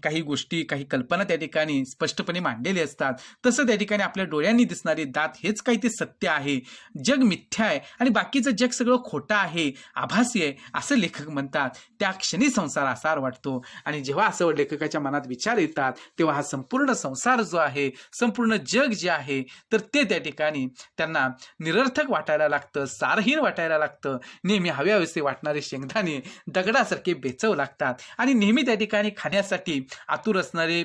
काही गोष्टी काही कल्पना त्या ठिकाणी स्पष्टपणे मांडलेल्या असतात तसं त्या ठिकाणी आपल्या डोळ्यांनी दिसणारे दात हेच काही ते सत्य आहे. जग मिथ्या आहे आणि बाकीचं जग सगळं खोटं आहे, आभासी आहे असं लेखक म्हणतात. त्या क्षणी संसार आसार वाटतो. आणि जेव्हा असं लेखकाच्या मनात विचार येतात तेव्हा हा संपूर्ण संसार जो आहे, संपूर्ण जग जे आहे तर ते त्या ठिकाणी त्यांना निरर्थक वाटायला लागतं, सारहीन वाटायला लागतं. नेहमी हव्यावेसे वाटणारे शेंगदाणे दगडासारखे बेचव लागतात आणि नेहमी त्या ठिकाणी खाण्यासाठी आतुर असणारे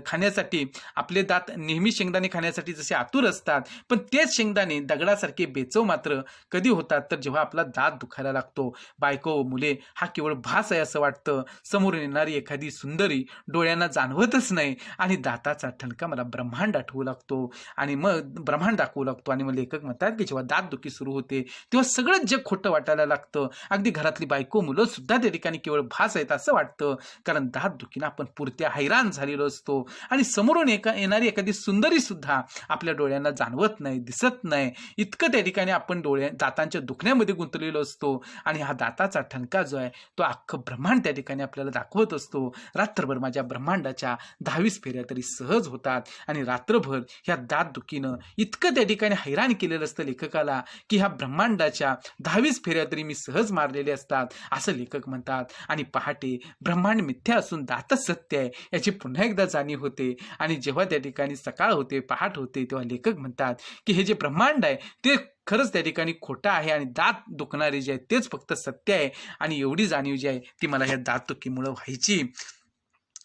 खाण्यासाठी आपले दात नेहमी शेंगदाणे खाण्यासाठी जसे आतुर असतात पण तेच शेंगदाणे दगडासारखे बेचव मात्र कधी होतात तर जेव्हा आपला दात दुखायला लागतो. बायको मुले हा केवळ भास आहे असं वाटतं. समोर येणारी एखादी सुंदरी डोळ्यांना जाणवतच नाही आणि दाताचा ठणका मला ब्रह्मांड आठवू लागतो आणि मग ब्रह्मांड दाखवू लागतो आणि आणि मग लेखक म्हणतात की जेव्हा दातदुखी सुरू होते तेव्हा सगळंच जग खोटं वाटायला लागतं. अगदी घरातली बायको मुलं सुद्धा त्या ठिकाणी केवळ भास आहेत असं वाटतं. कारण दातदुखीनं आपण पुरत्या हैराण झालेलो असतो आणि समोरून येणारी एखादी सुंदरी सुद्धा आपल्या डोळ्यांना जाणवत नाही, दिसत नाही. इतकं त्या ठिकाणी आपण दातांच्या दुखण्यामध्ये गुंतलेलो असतो आणि हा दाताचा ठणका जो आहे तो अख्खं ब्रह्मांड त्या ठिकाणी आपल्याला दाखवत असतो. रात्रभर माझ्या ब्रह्मांडाच्या 10-20 फेऱ्या तरी सहज होतात आणि रात्रभर ह्या दातदुखीनं इतकं त्या ठिकाणी हैराण केलेलं असतं लेखकाला की ह्या ब्रह्मांडाच्या 10-20 फेऱ्या तरी मी सहज मारलेले असतात असं लेखक म्हणतात. आणि पहाटे ब्रह्मांड मिथ्या असून दातच सत्य आहे याची पुन्हा एकदा जाणीव होते. आणि जेव्हा त्या ठिकाणी सकाळ होते, पहाट होते, तेव्हा लेखक म्हणतात की हे जे ब्रह्मांड आहे ते खरंच त्या ठिकाणी खोटं आहे आणि दात दुखणारे जे आहे तेच फक्त सत्य आहे. आणि एवढी जाणीव जी आहे ती मला ह्या दातदुखीमुळं व्हायची.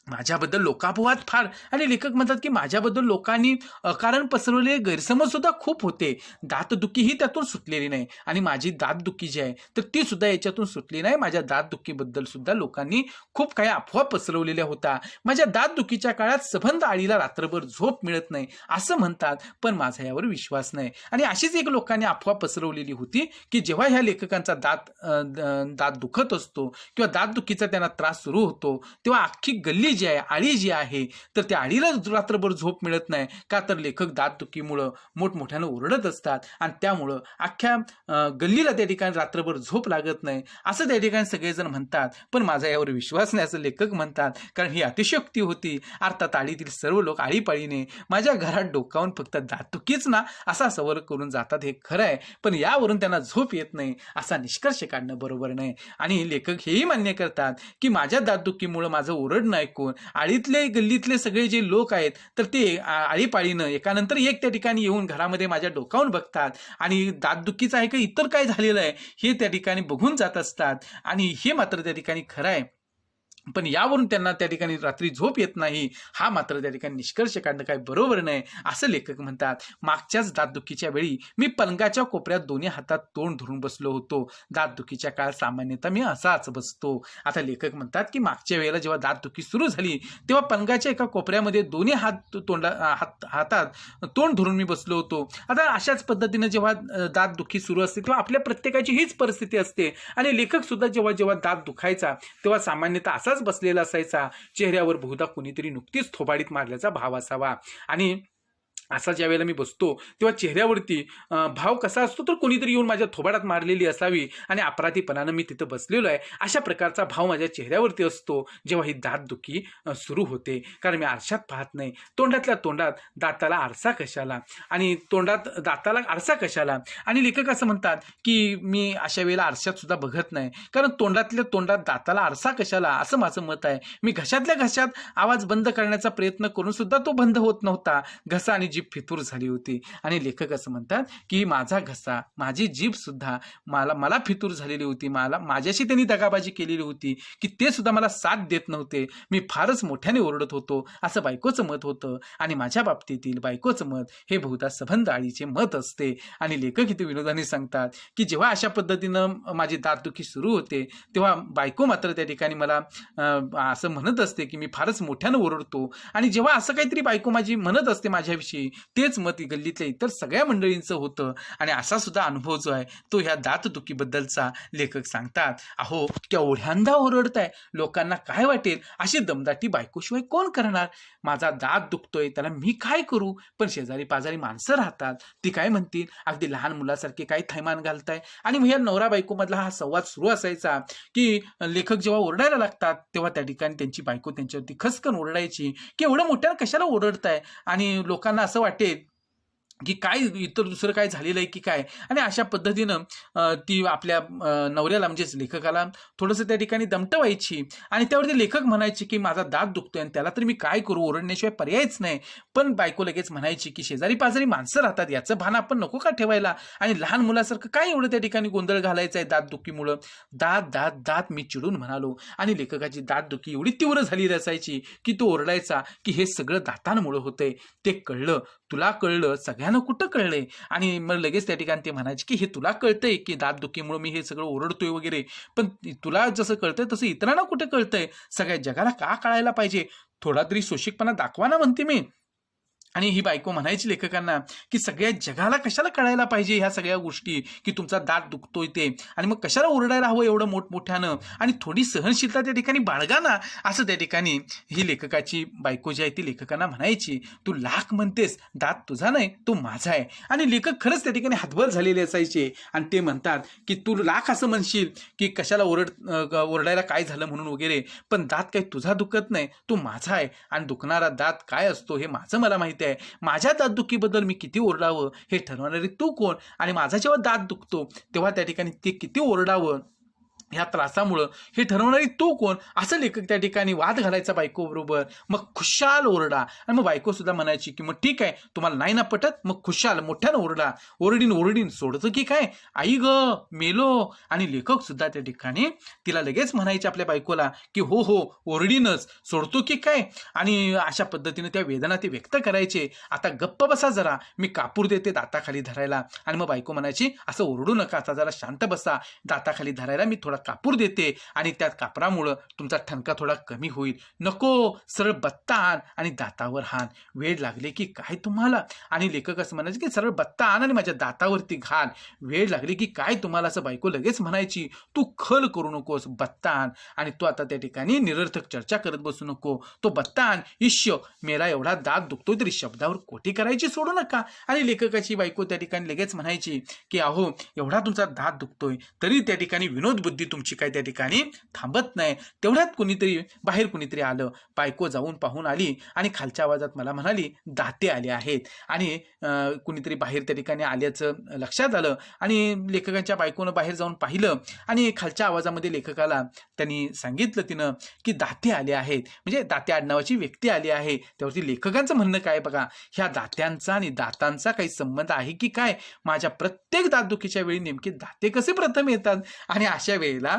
माझ्याबद्दल लोकापवाद फार आणि लेखक म्हणतात की माझ्याबद्दल लोकांनी अकारण पसरवलेले गैरसमज सुद्धा खूप होते. दातदुखी ही त्यातून सुटलेली नाही आणि माझी दातदुखी जी आहे तर ती सुद्धा याच्यातून सुटली नाही. माझ्या दातदुखीबद्दल सुद्धा लोकांनी खूप काही अफवा पसरवलेल्या होत्या. माझ्या दातदुखीच्या काळात सबंध आळीला रात्रभर झोप मिळत नाही असं म्हणतात, पण माझा यावर विश्वास नाही. आणि अशीच एक लोकांनी अफवा पसरवलेली होती की जेव्हा ह्या लेखकांचा दात दुखत असतो किंवा दातदुखीचा त्यांना त्रास सुरू होतो तेव्हा अख्खी गल्ली जी आहे, आळी जी आहे तर त्या आळीला रात्रभर झोप मिळत नाही. का तर लेखक दातदुखीमुळं मोठमोठ्यानं ओरडत असतात आणि त्यामुळं अख्ख्या गल्लीला त्या ठिकाणी रात्रभर झोप लागत नाही असं त्या ठिकाणी सगळेजण म्हणतात. पण माझा यावर विश्वास नाही असं लेखक म्हणतात, कारण ही अतिशयोक्ती होती. अर्थात आळीतील सर्व लोक आळीपाळीने माझ्या घरात डोकावून फक्त दातदुखीच ना असा सवाल करून जातात, हे खरं आहे. पण यावरून त्यांना झोप येत नाही असा निष्कर्ष काढणं बरोबर नाही. आणि लेखक हेही मान्य करतात की माझ्या दातदुखीमुळं माझं ओरडणं ऐकून आळीतले गल्लीतले सगळे जे लोक आहेत तर ते आळीपाळीनं एकानंतर एक त्या ठिकाणी येऊन घरामध्ये माझ्या डोकावून बघतात आणि दातदुखीचं आहे का इतर काय झालेलं आहे हे त्या ठिकाणी बघून जात असतात. आणि हे मात्र त्या ठिकाणी खरं आहे. पण यावरून त्यांना त्या ठिकाणी रात्री झोप येत नाही हा मात्र त्या ठिकाणी निष्कर्ष काढणं काही बरोबर नाही असं लेखक म्हणतात. मागच्याच दातदुखीच्या वेळी मी पलंगाच्या कोपऱ्यात दोन्ही हातात तोंड धरून बसलो होतो. दातदुखीच्या काळात सामान्यतः मी असाच बसतो. आता लेखक म्हणतात की मागच्या वेळेला जेव्हा दातदुखी सुरू झाली तेव्हा पलंगाच्या एका कोपऱ्यामध्ये दोन्ही हातात तोंड धरून मी बसलो होतो. आता अशाच पद्धतीनं जेव्हा दातदुखी सुरू असते तेव्हा आपल्या प्रत्येकाची हीच परिस्थिती असते. आणि लेखक सुद्धा जेव्हा जेव्हा दात दुखायचा तेव्हा सामान्यतः असाच बसलेला असायचा. चेहऱ्यावर बहुधा कुणीतरी नुकतीच थोबाडीत मारल्याचा भाव असावा. आणि असा ज्या वेळेला मी बसतो तेव्हा चेहऱ्यावरती भाव कसा असतो तर कोणीतरी येऊन माझ्या थोबाडात मारलेली असावी आणि अपराधीपणानं मी तिथं बसलेलो आहे अशा प्रकारचा भाव माझ्या चेहऱ्यावरती असतो जेव्हा ही दातदुखी सुरू होते. कारण मी आरशात पाहत नाही. तोंडातल्या तोंडात दाताला आरसा कशाला आणि तोंडात दाताला आरसा कशाला. आणि लेखक असं म्हणतात की मी अशा वेळेला आरशात सुद्धा बघत नाही, कारण तोंडातल्या तोंडात दाताला आरसा कशाला असं माझं मत आहे. मी घशातल्या घशात आवाज बंद करण्याचा प्रयत्न करून सुद्धा तो बंद होत नव्हता. घसा आणि जीभ फितूर झाली होती. आणि लेखक असं म्हणतात की माझा घसा, माझी जीभ सुद्धा मला फितूर झालेली होती. माझ्याशी त्यांनी दगाबाजी केलेली होती की ते सुद्धा मला साथ देत नव्हते. मी फारच मोठ्याने ओरडत होतो असं बायकोचं मत होतं. आणि माझ्या बाबतीतील बायकोचं मत हे बहुधा सबंध आळीचे मत असते. आणि लेखक इथे विनोदाने सांगतात की जेव्हा अशा पद्धतीनं माझी दातदुखी सुरू होते तेव्हा बायको मात्र त्या ठिकाणी मला असं म्हणत असते की मी फारच मोठ्यानं ओरडतो. आणि जेव्हा असं काहीतरी बायको माझी म्हणत असते माझ्याविषयी तेच मत गल्लीतल्या इतर सगळ्या मंडळींचं होतं. आणि असा सुद्धा अनुभव जो आहे तो ह्या दातदुखीबद्दलचा लेखक सांगतात. अहो केवढ्यांदा ओरडताय, लोकांना काय वाटेल, अशी दमदाटी बायकोशिवाय कोण करणार. माझा दात दुखतोय त्याला मी काय करू. पण शेजारी पाजारी माणसं राहतात, ती काय म्हणतील, अगदी लहान मुलासारखे काय थैमान घालताय. आणि मग या नवरा बायकोमधला हा संवाद सुरू असायचा की लेखक जेव्हा ओरडायला लागतात तेव्हा त्या ठिकाणी त्यांची बायको त्यांच्यावरती खसकन ओरडायची की एवढं मोठ्यानं कशाला ओरडताय. आणि लोकांना असं वाटेल की काय इतर दुसरं काय झालेलं आहे की काय. आणि अशा पद्धतीनं ती आपल्या नवऱ्याला म्हणजेच लेखकाला थोडंसं त्या ठिकाणी दमटवायची. आणि त्यावरती लेखक म्हणायचे की माझा दात दुखतोय आणि त्याला तरी मी काय करू, ओरडण्याशिवाय पर्यायच नाही. पण बायको लगेच म्हणायची की शेजारी पाजारी माणसं राहतात याचं भान आपण नको का ठेवायला, आणि लहान मुलासारखं काय एवढं त्या ठिकाणी गोंधळ घालायचा आहे दातदुखीमुळं. दात दात दात मी चिडून म्हणालो. आणि लेखकाची दातदुखी एवढी तीव्र झाली असायची की तो ओरडायचा की हे सगळं दातांमुळं होतंय. ते कळलं, तुला कळलं, सगळ्यांना कुठं कळलंय. आणि मग लगेच त्या ठिकाणी ते म्हणायचे की हे तुला कळतंय की दातदुखीमुळे मी हे सगळं ओरडतोय वगैरे, पण तुला जसं कळतंय तसं इतरांना कुठं कळतंय, सगळ्या जगाला का कळायला पाहिजे, थोडा तरी सोशिकपणा दाखवा ना म्हणते मी. आणि ही बायको म्हणायची लेखकांना की सगळ्या जगाला कशाला कळायला पाहिजे ह्या सगळ्या गोष्टी की तुमचा दात दुखतोय ते, आणि मग कशाला ओरडायला हवं एवढं मोठमोठ्यानं, आणि थोडी सहनशीलता त्या ठिकाणी बाळगा ना, असं त्या ठिकाणी ही लेखकाची बायको जी आहे ती लेखकांना म्हणायची. तू लाख म्हणतेस, दात तुझा नाही तो माझा आहे. आणि लेखक खरंच त्या ठिकाणी हातभर झालेले असायचे आणि ते म्हणतात की तू लाख असं म्हणशील की कशाला ओरडायला काय झालं म्हणून वगैरे, पण दात काही तुझा दुखत नाही, तो माझा आहे. आणि दुखणारा दात काय असतो हे माझं मला माहिती आहे. माझ्या दातदुखीबद्दल मी किती ओरडावं हे ठरवणारी तू कोण, आणि माझा जेव्हा दात दुखतो तेव्हा त्या ठिकाणी ते किती ओरडावं ह्या त्रासामुळं हे ठरवणारी तू कोण, असं लेखक त्या ठिकाणी वाद घालायचा बायको बरोबर. मग खुशाल ओरडा. आणि मग बायको सुद्धा म्हणायची की मग ठीक आहे, तुम्हाला नाही ना पटत, मग खुशाल मोठ्यानं ओरडा, ओरडीन सोडतं की काय, आई ग मेलो. आणि लेखक सुद्धा त्या ठिकाणी तिला लगेच म्हणायचे आपल्या बायकोला की हो हो ओरडीनच सोडतो की काय. आणि अशा पद्धतीने त्या वेदना ते व्यक्त करायचे. आता गप्प बसा जरा, मी कापूर देते दाताखाली धरायला. आणि मग बायको म्हणायची असं ओरडू नका, आता जरा शांत बसा, दाताखाली धरायला मी थोडा कापूर देते आणि त्या कापरामुळं तुमचा ठणका थोडा कमी होईल. नको, सरळ बत्ता आण आणि दातावर हाण, वेळ लागले की काय तुम्हाला. आणि लेखक असं म्हणायचे की सरळ बत्ता आण आणि माझ्या दातावरती घाल, वेळ लागली की काय तुम्हाला, असं बायको लगेच म्हणायची. तू खल करू नकोस, बत्ता आण. आणि तू आता त्या ठिकाणी निरर्थक चर्चा करत बसू नको, तो बत्ता आण. इश्य, मेला एवढा दात दुखतोय तरी शब्दावर कोटी करायची सोडू नका. आणि लेखकाची बायको त्या ठिकाणी लगेच म्हणायची की अहो एवढा तुमचा दात दुखतोय तरी त्या ठिकाणी विनोद बुद्धी तुमची काय त्या ठिकाणी थांबत नाही. तेवढ्यात बाहेर कुणीतरी आलं. बायको जाऊन पाहून आली आणि खालच्या आवाजात मला म्हणाली दाते आले आहेत. आणि कुणीतरी बाहेर त्या ठिकाणी आल्याचं लक्षात आलं आणि लेखकांच्या बायकोनं बाहेर जाऊन पाहिलं आणि खालच्या आवाजामध्ये लेखकाला त्यांनी सांगितलं तिनं की दाते आले आहेत, म्हणजे दाते आडनावाची व्यक्ती आली आहे. त्यावरती लेखकांचं म्हणणं काय बघा, ह्या दात्यांचा आणि दातांचा काही संबंध आहे की काय, माझ्या प्रत्येक दातदुखीच्या वेळी नेमके दाते कसे प्रथम येतात. आणि अशा वेळेला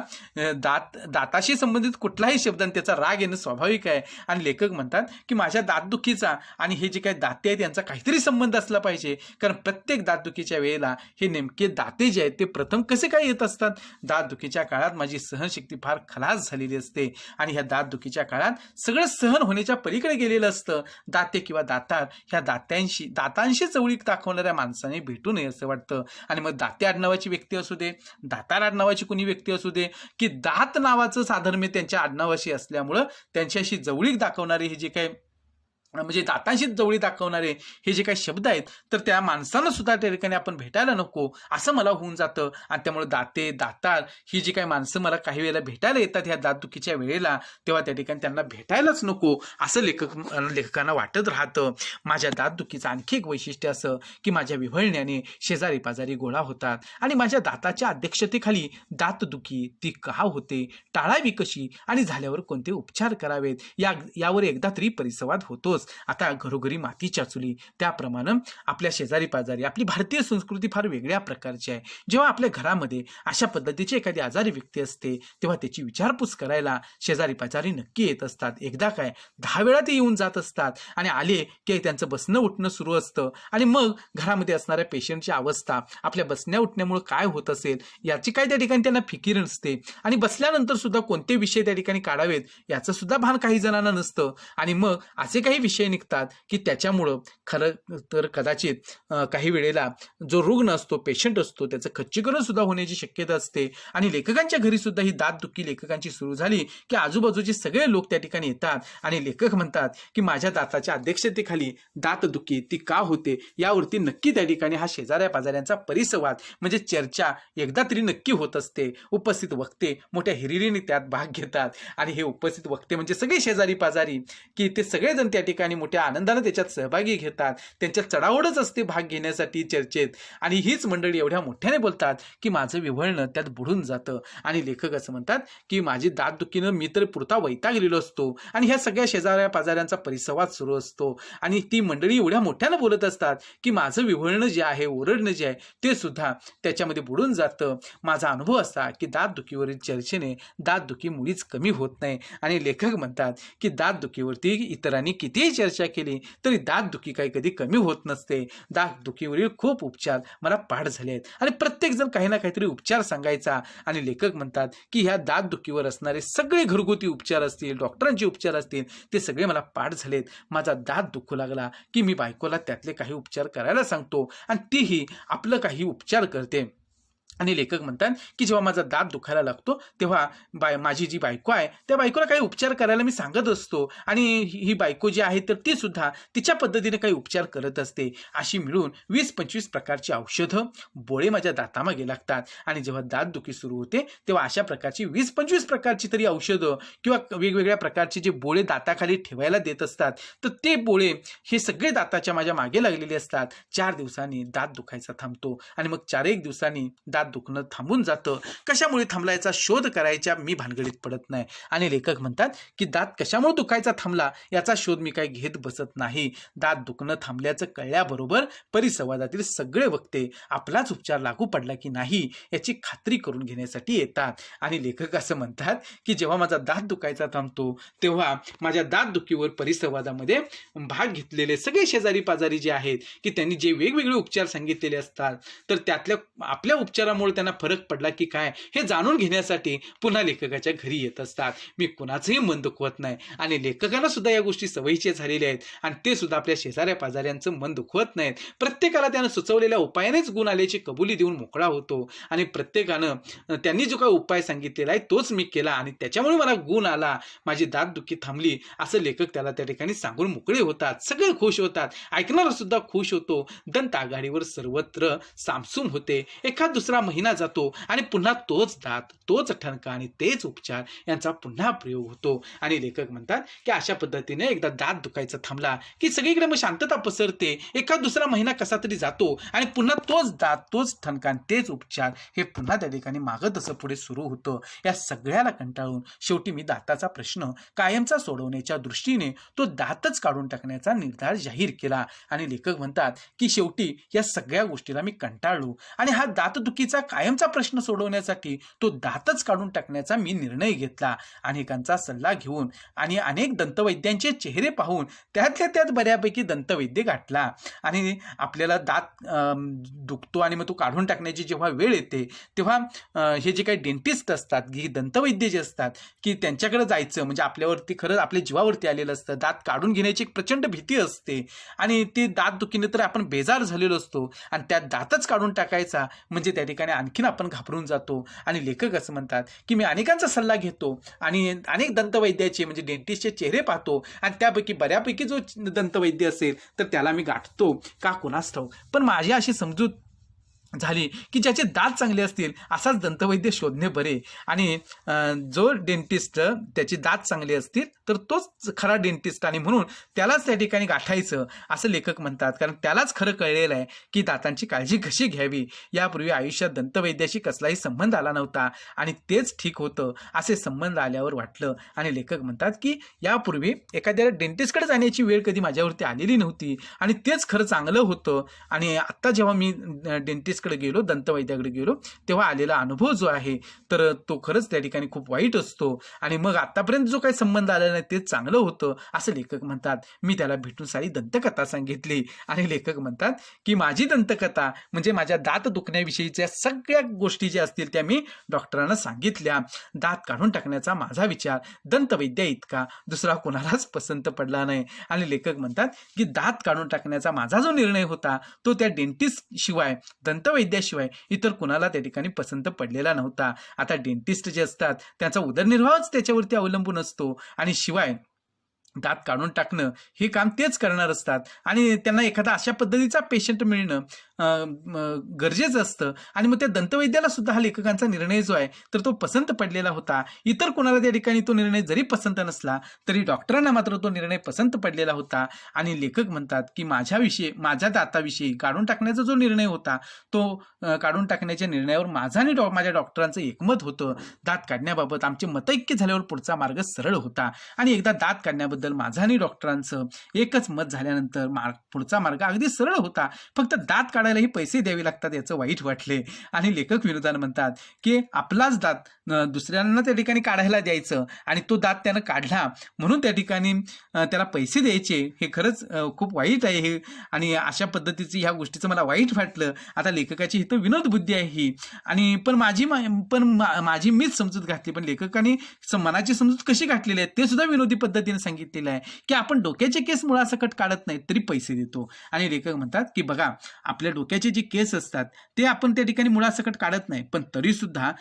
दाताशी संबंधित कुठलाही शब्द आणि त्याचा राग येणं स्वाभाविक आहे. आणि लेखक म्हणतात की माझ्या दातदुखीचा आणि हे जे काही दाते आहेत यांचा काहीतरी संबंध असला पाहिजे, कारण प्रत्येक दातदुखीच्या वेळेला हे नेमके दाते जे आहेत ते प्रथम कसे काय येत असतात. दातदुखीच्या काळात माझी सहनशक्ती फार खलास झालेली असते आणि ह्या दातदुखीच्या काळात सगळं सहन होण्याच्या पलीकडे गेलेलं असतं. दाते किंवा दातार ह्या दातांशी जवळीक दाखवणाऱ्या माणसाने भेटू नये असं वाटतं. आणि मग दाते आडनावाची व्यक्ती असू दे, दातार आडनावाची कुणी व्यक्ती असू दे, की दात नावाचं साधर्म्य त्यांच्या आडनावाशी असल्यामुळं त्यांच्याशी जवळीक दाखवणारे हे जे काही म्हणजे दातांशी जवळी दाखवणारे हे जे काही शब्द आहेत तर त्या माणसानं सुद्धा त्या ठिकाणी आपण भेटायला नको असं मला होऊन जातं. आणि त्यामुळे दाते दातार ही जी काही माणसं मला काही वेळेला भेटायला येतात ह्या दातदुखीच्या वेळेला, तेव्हा त्या ठिकाणी त्यांना भेटायलाच नको असं लेखकांना वाटत राहतं. माझ्या दातदुखीचं आणखी एक वैशिष्ट्य असं की माझ्या विव्हळण्याने शेजारी पाजारी गोळा होतात आणि माझ्या दाताच्या अध्यक्षतेखाली दातदुखी ती का होते, टाळावी कशी आणि झाल्यावर कोणते उपचार करावेत यावर एकदा तरी परिसंवाद होतोच. आता घरोघरी मातीच्या चुली, त्याप्रमाणे आपल्या शेजारी पाजारी आपली भारतीय संस्कृती फार वेगळ्या प्रकारची आहे. जेव्हा आपल्या घरामध्ये अशा पद्धतीची एखादी आजारी व्यक्ती असते तेव्हा त्याची विचारपूस करायला शेजारी पाजारी नक्की येत असतात. एकदा काय 10 वेळा ते येऊन जात असतात आणि आले की त्यांचं बसणं उठणं सुरू असतं आणि मग घरामध्ये असणाऱ्या पेशंटची अवस्था, आपल्या बसण्या उठण्यामुळे काय होत असेल याची काय त्या ठिकाणी त्यांना फिकीर नसते आणि बसल्यानंतर सुद्धा कोणते विषय त्या ठिकाणी काढावेत याचं सुद्धा भान काही जणांना नसतं. आणि मग असे काही विषय निघतात की त्याच्यामुळं खरं तर कदाचित काही वेळेला जो रुग्ण असतो, पेशंट असतो, त्याचं खच्चीकरण सुद्धा होण्याची शक्यता असते. आणि लेखकांच्या घरी सुद्धा ही दातदुखी लेखकांची सुरू झाली की आजूबाजूचे सगळे लोक त्या ठिकाणी येतात आणि लेखक म्हणतात की माझ्या दाताच्या अध्यक्षतेखाली दातदुखी ती का होते यावरती नक्की त्या ठिकाणी हा शेजाऱ्या पाजाऱ्यांचा परिसंवाद म्हणजे चर्चा एकदा तरी नक्की होत असते. उपस्थित वक्ते मोठ्या हिरिरीने त्यात भाग घेतात आणि हे उपस्थित वक्ते म्हणजे सगळे शेजारी पाजारी की ते सगळेजण त्या ठिकाणी मोठ्या आनंदाने त्याच्यात सहभागी घेतात. त्यांच्या चढाओढच असते भाग घेण्यासाठी चर्चेत आणि हीच मंडळी एवढ्या मोठ्याने बोलतात की माझं विव्हळणं त्यात बुडून जातं. आणि लेखक असं म्हणतात की माझी दातदुखीनं मी तर पुरता वैतागलेलो असतो आणि ह्या सगळ्या शेजाऱ्या पाजाऱ्यांचा परिसंवाद सुरू असतो आणि ती मंडळी एवढ्या मोठ्यानं बोलत असतात की माझं विव्हळणं जे आहे, ओरडणं जे आहे ते सुद्धा त्याच्यामध्ये बुडून जातं. माझा अनुभव असा की दातदुखीवरील चर्चेने दातदुखी मुळीच कमी होत नाही. आणि लेखक म्हणतात की दातदुखीवरती इतरांनी कितीही कितीही चर्चा केली तरी दातदुखी काही कधी कमी होत नसते. दातदुखीवरील खूप उपचार मला पाठ झाले आहेत आणि प्रत्येकजण काही ना काहीतरी उपचार सांगायचा. आणि लेखक म्हणतात की ह्या दातदुखीवर असणारे सगळे घरगुती उपचार असतील, डॉक्टरांचे उपचार असतील, ते सगळे मला पाठ झालेत. माझा दात दुखू लागला की मी बायकोला त्यातले काही उपचार करायला सांगतो आणि तीही आपलं काही उपचार करते. आणि लेखक म्हणतात की जेव्हा माझा दात दुखायला लागतो तेव्हा माझी जी बायको आहे त्या बायकोला काही उपचार करायला मी सांगत असतो आणि ही बायको जी आहे तर ती सुद्धा तिच्या पद्धतीने काही उपचार करत असते. अशी मिळून 20-25 प्रकारची औषधं बोळे माझ्या दातामागे लागतात. आणि जेव्हा दातदुखी सुरू होते तेव्हा अशा प्रकारची 20-25 प्रकारची तरी औषधं किंवा वेगवेगळ्या प्रकारचे जे बोळे दाताखाली ठेवायला देत असतात तर ते बोळे हे सगळे दाताच्या माझ्या मागे लागलेले असतात. 4 दिवसांनी दात दुखायचा थांबतो आणि मग 4-1 दिवसांनी दात दुखणं थांबून जातं. कशामुळे थांबला याचा शोध करायच्या मी भानगडीत पडत नाही. आणि लेखक म्हणतात की दात कशामुळे दुखायचा थांबला याचा शोध मी काही घेत बसत नाही. दात दुखणं थांबल्याचं कळल्याबरोबर परिसंवादातील सगळे वक्ते आपलाच उपचार लागू पडला की नाही याची खात्री करून घेण्यासाठी येतात. आणि लेखक असं म्हणतात की जेव्हा माझा दात दुखायचा थांबतो तेव्हा माझ्या दात दुखीवर परिसंवादामध्ये भाग घेतलेले सगळे शेजारी पाजारी जे आहेत की त्यांनी जे वेगवेगळे उपचार सांगितलेले असतात तर त्यातल्या आपल्या उपचारामुळे त्यांना फरक पडला की काय हे जाणून घेण्यासाठी पुन्हा लेखकाच्या घरी येत असतात. मी कुणाचंही मन दुखवत नाही आणि लेखकांना सुद्धा या गोष्टी सवयीचे झालेल्या आहेत आणि ते सुद्धा आपल्या शेजाऱ्या पाजाऱ्यांचं मन दुखवत नाहीत. प्रत्येकाला त्यानं सुचवलेल्या उपायानेच गुण आल्याची कबुली देऊन मोकळा होतो आणि प्रत्येकानं त्यांनी जो काही उपाय सांगितलेला आहे तोच मी केला आणि त्याच्यामुळे मला गुण आला, माझी दातदुखी थांबली असं लेखक त्याला त्या ठिकाणी सांगून मोकळे होतात. सगळे खुश होतात, ऐकणारा सुद्धा खुश होतो. दंत आघाडीवर सर्वत्र सामसूम होते. एखाद दुसरा महिना जातो आणि पुन्हा तोच दात, तोच ठणका आणि तेच उपचार यांचा पुन्हा प्रयोग होतो. आणि लेखक म्हणतात की अशा पद्धतीने एकदा दात दुखायचा थांबला की सगळीकडे मग शांतता पसरते. एखाद दुसरा महिना कसा तरी जातो आणि पुन्हा तोच दात, तोच ठणका, तेच उपचार हे पुन्हा त्या ठिकाणी मागं तसं पुढे सुरू होतं. या सगळ्याला कंटाळून शेवटी मी दाताचा प्रश्न कायमचा सोडवण्याच्या दृष्टीने तो दातच काढून टाकण्याचा निर्धार जाहीर केला. आणि लेखक म्हणतात की शेवटी या सगळ्या गोष्टीला मी कंटाळलो आणि हा दातदुखीचा कायमचा प्रश्न सोडवण्यासाठी तो दातच काढून टाकण्याचा मी निर्णय घेतला. अनेकांचा सल्ला घेऊन आणि अनेक दंतवैद्यांचे चेहरे पाहून त्यातल्या त्यात बऱ्यापैकी दंतवैद्य गाठला. आणि आपल्याला दात दुखतो आणि मग तो काढून टाकण्याची जेव्हा वेळ येते तेव्हा हे जे काही डेंटिस्ट असतात की दंतवैद्य जे असतात की त्यांच्याकडे जायचं म्हणजे आपल्यावरती खरंच आपल्या जीवावरती आलेलं असतं. दात काढून घेण्याची एक प्रचंड भीती असते आणि ते दात दुखीने तर आपण बेजार झालेलो असतो आणि त्यात दातच काढून टाकायचा म्हणजे त्या ठिकाणी आणखीन आपण घाबरून जातो. आणि लेखक असं म्हणतात की मी अनेकांचा सल्ला घेतो आणि अनेक दंतवैद्याचे म्हणजे डेंटिस्टचे चेहरे पाहतो आणि त्यापैकी बऱ्यापैकी जो दंतवैद्य असेल तर त्याला मी गाठतो का कुणास ठाऊक. पण माझी अशी समजूत झाली की ज्याचे दात चांगले असतील असाच दंतवैद्य शोधणे बरे आणि जो डेंटिस्ट त्याचे दात चांगले असतील तर तोच खरा डेंटिस्ट आणि म्हणून त्यालाच त्या ठिकाणी गाठायचं असं लेखक म्हणतात. कारण त्यालाच खरं कळलेलं आहे की दातांची काळजी कशी घ्यावी. यापूर्वी आयुष्यात दंतवैद्याशी कसलाही संबंध आला नव्हता आणि तेच ठीक होतं असे संबंध आल्यावर वाटलं. आणि लेखक म्हणतात की यापूर्वी एखाद्याला डेंटिस्टकडे जाण्याची वेळ कधी माझ्यावरती आलेली नव्हती आणि तेच खरं चांगलं होतं. आणि आत्ता जेव्हा मी कडे गेलो, दंतवैद्याकडे गेलो तेव्हा आलेला अनुभव जो आहे तर तो खरंच त्या ठिकाणी खूप वाईट असतो आणि मग आतापर्यंत जो काही संबंध आला नाही तेच चांगलं होतं असं लेखक म्हणतात. मी त्याला भेटून सारी दंतकथा सांगितली आणि लेखक म्हणतात की माझी दंतकथा म्हणजे माझ्या दात दुखण्याविषयीच्या सगळ्या गोष्टी ज्या असतील त्या मी डॉक्टरांना सांगितल्या. दात काढून टाकण्याचा माझा विचार दंतवैद्या इतका दुसरा कोणालाच पसंत पडला नाही. आणि लेखक म्हणतात की दात काढून टाकण्याचा माझा जो निर्णय होता तो त्या डेंटिस्ट शिवाय दंतवैद्याशिवाय इतर कुणाला त्या ठिकाणी पसंत पडलेला नव्हता. आता डेंटिस्ट जे असतात त्यांचा उदरनिर्वाहच त्याच्यावरती अवलंबून असतो आणि शिवाय दात काढून टाकणं हे काम तेच करणार असतात आणि त्यांना एखादा अशा पद्धतीचा पेशंट मिळणं गरजेचं असतं. आणि मग त्या दंतवैद्याला सुद्धा हा लेखकांचा निर्णय जो आहे तर तो पसंत पडलेला होता. इतर कोणाला त्या ठिकाणी तो निर्णय जरी पसंत नसला तरी डॉक्टरांना मात्र तो निर्णय पसंत पडलेला होता. आणि लेखक म्हणतात की माझ्या दाताविषयी काढून टाकण्याचा जो निर्णय होता तो काढून टाकण्याच्या निर्णयावर माझा आणि माझ्या डॉक्टरांचं एकमत होतं. दात काढण्याबाबत आमचे मतैक्य झाल्यावर पुढचा मार्ग सरळ होता आणि एकदा दात काढण्याबद्दल याबद्दल माझा आणि डॉक्टरांचं एकच मत झाल्यानंतर पुढचा मार्ग अगदी सरळ होता. फक्त दात काढायलाही पैसे द्यावे लागतात याचं वाईट वाटले. आणि लेखक विनोदानं म्हणतात की आपलाच दात दुसऱ्यांना त्या ठिकाणी काढायला द्यायचं आणि तो दात त्यानं काढला म्हणून त्या ठिकाणी त्याला पैसे द्यायचे, हे खरंच खूप वाईट आहे हे. आणि अशा पद्धतीचं ह्या गोष्टीचं मला वाईट वाटलं. आता लेखकाची ही तर विनोद बुद्धी आहे ही, आणि पण माझी मीच समजूत घातली. पण लेखकाने मनाची समजूत कशी घातलेली आहे ते सुद्धा विनोदी पद्धतीने सांगितलेलं आहे की आपण डोक्याचे केस मुळासकट काढत नाही तरी पैसे देतो. आणि लेखक म्हणतात की बघा, आपल्या डोक्याचे जे केस असतात ते आपण त्या ठिकाणी मुळासकट काढत नाही, पण तरी सुद्धा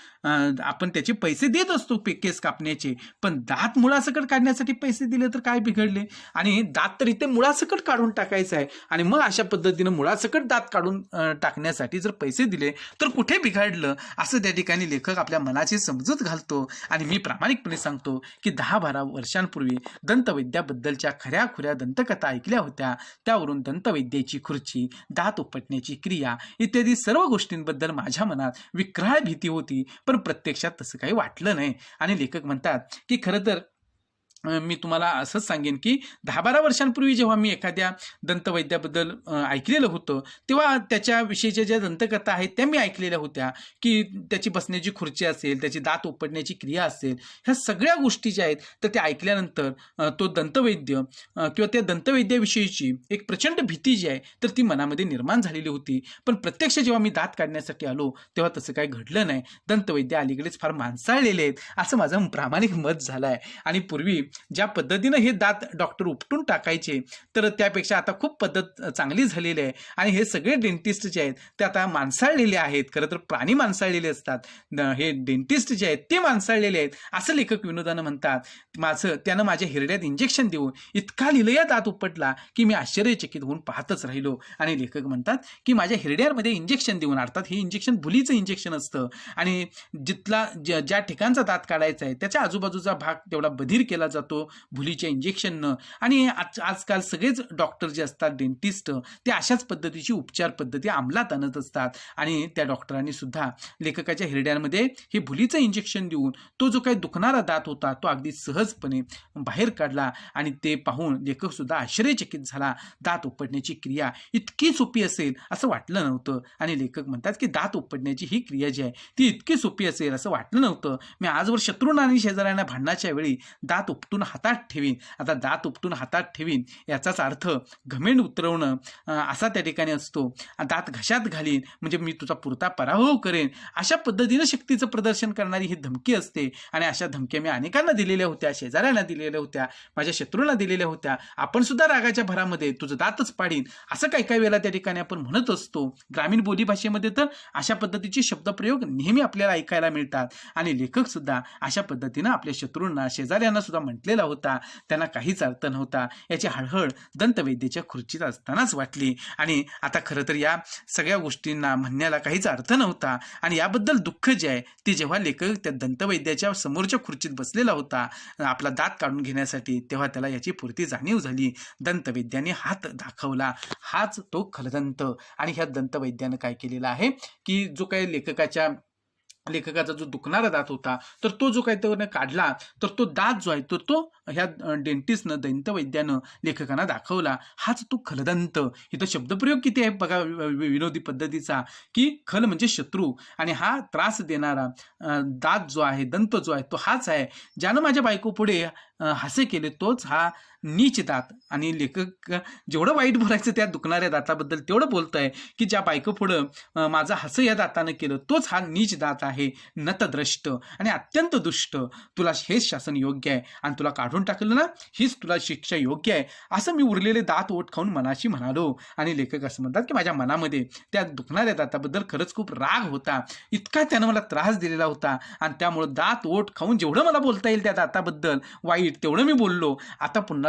आपण त्याचे पैसे देत असतो केस कापण्याचे. पण दात मुळासकट काढण्यासाठी पैसे दिले तर काय बिघडले? आणि दात तर इथे मुळासकट काढून टाकायचं आहे आणि मग अशा पद्धतीनं मुळासकट दात काढून टाकण्यासाठी जर पैसे दिले तर कुठे बिघडलं? असं त्या ठिकाणी लेखक आपल्या मनाची समजूत घालतो. आणि मी प्रामाणिकपणे सांगतो की 10-12 वर्षांपूर्वी दंतवैद्याबद्दलच्या खऱ्या दंतकथा ऐकल्या होत्या. त्यावरून दंतवैद्याची खुर्ची, दात उपटण्याची क्रिया इत्यादी सर्व गोष्टींबद्दल माझ्या मनात विक्राळ भीती होती, पण प्रत्यक्षात तसं काही वाटलं नाही. आणि लेखक म्हणतात की खरं तर मी तुम्हाला असंच सांगेन की 10-12 वर्षांपूर्वी जेव्हा मी एखाद्या दंतवैद्याबद्दल ऐकलेलं होतं तेव्हा त्याच्याविषयीच्या ज्या दंतकथा आहेत त्या मी ऐकलेल्या होत्या की त्याची बसण्याची खुर्ची असेल, त्याची दात उपटण्याची क्रिया असेल, ह्या सगळ्या गोष्टी ज्या आहेत तर त्या ऐकल्यानंतर तो दंतवैद्य किंवा त्या दंतवैद्याविषयीची एक प्रचंड भीती जी आहे तर ती मनामध्ये निर्माण झालेली होती. पण प्रत्यक्ष जेव्हा मी दात काढण्यासाठी आलो तेव्हा तसं काही घडलं नाही. दंतवैद्य अलीकडेच फार माणसाळलेले आहेत असं माझं प्रामाणिक मत झालं आहे. आणि पूर्वी ज्या पद्धतीनं हे दात डॉक्टर उपटून टाकायचे तर त्यापेक्षा आता खूप पद्धत चांगली झालेली आहे. आणि हे सगळे डेंटिस्ट जे आहेत ते आता माणसाळलेले आहेत. खरं तर प्राणी माणसाळलेले असतात, हे डेंटिस्ट जे आहेत ते माणसाळलेले आहेत असं लेखक विनोदानं म्हणतात. त्यानं माझ्या हिरड्यात इंजेक्शन देऊन इतका लिलया दात उपटला की मी आश्चर्यचकित होऊन पाहतच राहिलो. आणि लेखक म्हणतात की माझ्या हिरड्यांमध्ये इंजेक्शन देऊन, अर्थात हे इंजेक्शन भुलीचं इंजेक्शन असतं आणि ज्या ठिकाणचा दात काढायचा आहे त्याच्या आजूबाजूचा भाग तेवढा बधीर केला जातो भुलीच्या इंजेक्शननं. आणि आजकाल सगळेच डॉक्टर जे असतात, डेंटिस्ट, ते अशाच पद्धतीची उपचार पद्धती अंमलात आणत असतात. आणि त्या डॉक्टरांनी सुद्धा लेखकाच्या हिरड्यांमध्ये हे भुलीचं इंजेक्शन देऊन तो जो काही दुखणारा दात होता तो अगदी सहजपणे बाहेर काढला. आणि ते पाहून लेखक सुद्धा आश्चर्यचकित झाला. दात उपटण्याची क्रिया इतकी सोपी असेल असं वाटलं नव्हतं. आणि लेखक म्हणतात की दात उपटण्याची ही क्रिया जी आहे ती इतकी सोपी असेल असं वाटलं नव्हतं. मी आजवर शत्रूंना आणि शेजाऱ्यांना भांडणाच्या वेळी दात उपटून हातात ठेवीन, आता दात उपटून हातात ठेवीन याचाच अर्थ घमेंड उतरवणं असा त्या ठिकाणी असतो. दात घशात घालीन म्हणजे मी तुझा पुरता पराभव करेन, अशा पद्धतीनं शक्तीचं प्रदर्शन करणारी ही धमकी असते. आणि अशा धमक्या मी अनेकांना दिलेल्या होत्या, शेजाऱ्यांना दिलेल्या होत्या, माझ्या शत्रूंना दिलेल्या होत्या. आपण सुद्धा रागाच्या भरामध्ये तुझं दातच पाडीन असं काही वेळेला त्या ठिकाणी आपण म्हणत असतो. ग्रामीण बोलीभाषेमध्ये तर अशा पद्धतीचे शब्दप्रयोग नेहमी आपल्याला ऐकायला मिळतात. आणि लेखक सुद्धा अशा पद्धतीनं आपल्या शत्रूंना, शेजाऱ्यांना सुद्धा म्हटलेला होता. त्यांना काहीच अर्थ नव्हता. याची हळहळ दंतवैद्याच्या खुर्चीत असतानाच वाटली. आणि आता खरं तर या सगळ्या गोष्टींना म्हणण्याला काहीच अर्थ नव्हता. आणि याबद्दल दुःख जे आहे ते जेव्हा लेखक त्या दंतवैद्याच्या समोरच्या खुर्चीत बसलेला होता आपला दात काढून घेण्यासाठी, तेव्हा त्याला याची पुरती जाणीव झाली. दंतवैद्याने हात दाखवला, हाच तो खलदंत. आणि ह्या दंतवैद्यानं काय केलेलं आहे की जो काही लेखकाचा जो दुखणारा दात होता तर तो जो काही त्याने काढला तर तो दात जो आहे तर तो ह्या डेंटिस्टनं, दंतवैद्यानं लेखकांना दाखवला. हाच तो खलदंत. इथं शब्दप्रयोग किती आहे बघा विनोदी पद्धतीचा, की खल म्हणजे शत्रू आणि हा त्रास देणारा दात जो आहे, दंत जो आहे तो हाच आहे. ज्यानं माझ्या बायको पुढे हास्य केले तोच हा नीच दात. आणि लेखक जेवढं वाईट बोलायचं त्या दुखणाऱ्या दाताबद्दल तेवढं बोलतंय की ज्या बायको पुढं माझं हसं या दातानं केलं तोच हा नीच दात आहे, नतद्रष्ट आणि अत्यंत दुष्ट. तुला हेच शासन योग्य आहे आणि तुला काढून टाकलं ना हीच तुला शिक्षा योग्य आहे, असं मी उरलेले दात ओठ खाऊन मनाशी म्हणालो. आणि लेखक असं म्हणतात की माझ्या मनामध्ये त्या दुखणाऱ्या दाताबद्दल खरंच खूप राग होता. इतका त्यानं मला त्रास दिलेला होता आणि त्यामुळं दात ओठ खाऊन जेवढं मला बोलता येईल त्या दाताबद्दल वाईट तेवढं मी बोललो. आता पुन्हा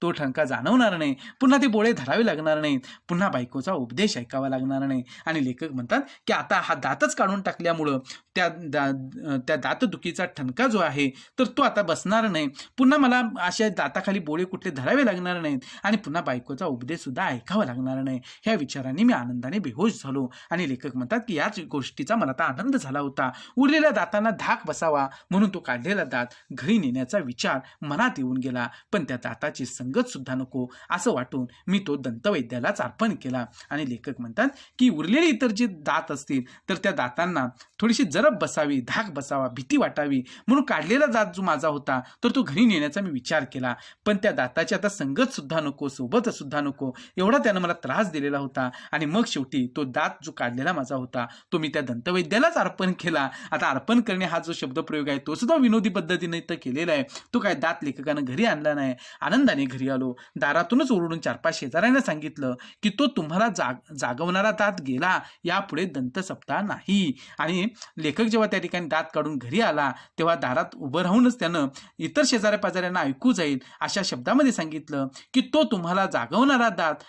तो ठणका जाणवणार नाही, पुन्हा ते बोळे धरावे लागणार नाहीत, पुन्हा बायकोचा उपदेश ऐकावा लागणार नाही. आणि लेखक म्हणतात की आता हा दातच काढून टाकल्यामुळं त्या दातदुखीचा ठणका जो आहे तर तो आता बसणार नाही, पुन्हा मला अशा दाताखाली बोळे कुठले धरावे लागणार नाहीत आणि पुन्हा बायकोचा उपदेश सुद्धा ऐकावा लागणार नाही. ह्या विचारांनी मी आनंदाने बेहोश झालो. आणि लेखक म्हणतात की याच गोष्टीचा मला आता आनंद झाला होता. उरलेल्या दातांना धाक बसावा म्हणून तो काढलेला दात घरी नेण्याचा विचार मनात येऊन गेला, पण त्या दाताची संगत सुद्धा नको असं वाटून मी तो दंतवैद्यालाच अर्पण केला. आणि लेखक म्हणतात की उरलेले इतर जे दात असतील तर त्या दातांना थोडीशी जरब बसावी, धाक बसावा, भीती वाटावी म्हणून काढलेला दात जो माझा होता तर तो घरी नेण्याचा मी विचार केला, पण त्या दाताची आता संगत सुद्धा नको, सोबत सुद्धा नको, एवढा त्यानं मला त्रास दिलेला होता. आणि मग शेवटी तो दात जो काढलेला माझा होता तो मी त्या दंतवैद्यालाच अर्पण केला. आता अर्पण करणे हा जो शब्दप्रयोग आहे तो सुद्धा विनोदी पद्धतीने इथं केलेला आहे. तो काय दात लेखकानं घरी आणला नाही. आनंदाने घरी आलो. दारातूनच ओरडून 4-5 शेजाऱ्यांना सांगितलं की तो तुम्हाला जागवणारा दात गेला, यापुढे दंतसप्ताह नाही. आणि लेखक जेव्हा त्या ठिकाणी दात काढून घरी आला तेव्हा दारात उभं राहूनच त्यानं इतर शेजाऱ्या पाजाऱ्यांना ऐकू जाईल अशा शब्दामध्ये सांगितलं की तो तुम्हाला जागवणारा दात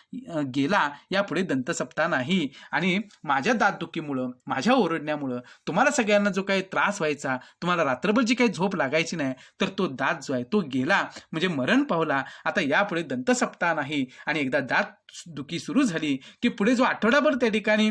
गेला, यापुढे दंतसप्ताह नाही. आणि माझ्या दातदुखीमुळं, माझ्या ओरडण्यामुळं तुम्हाला सगळ्यांना जो काही त्रास व्हायचा, तुम्हाला रात्रभर जी काही झोप लागायची नाही, तर तो दात जो आहे तो गेला, म्हणजे मरण पावला. आता यापुढे दंतसप्ताह नाही. आणि एकदा दात दुखी सुरू झाली की पुढे जो आठवडाभर त्या ठिकाणी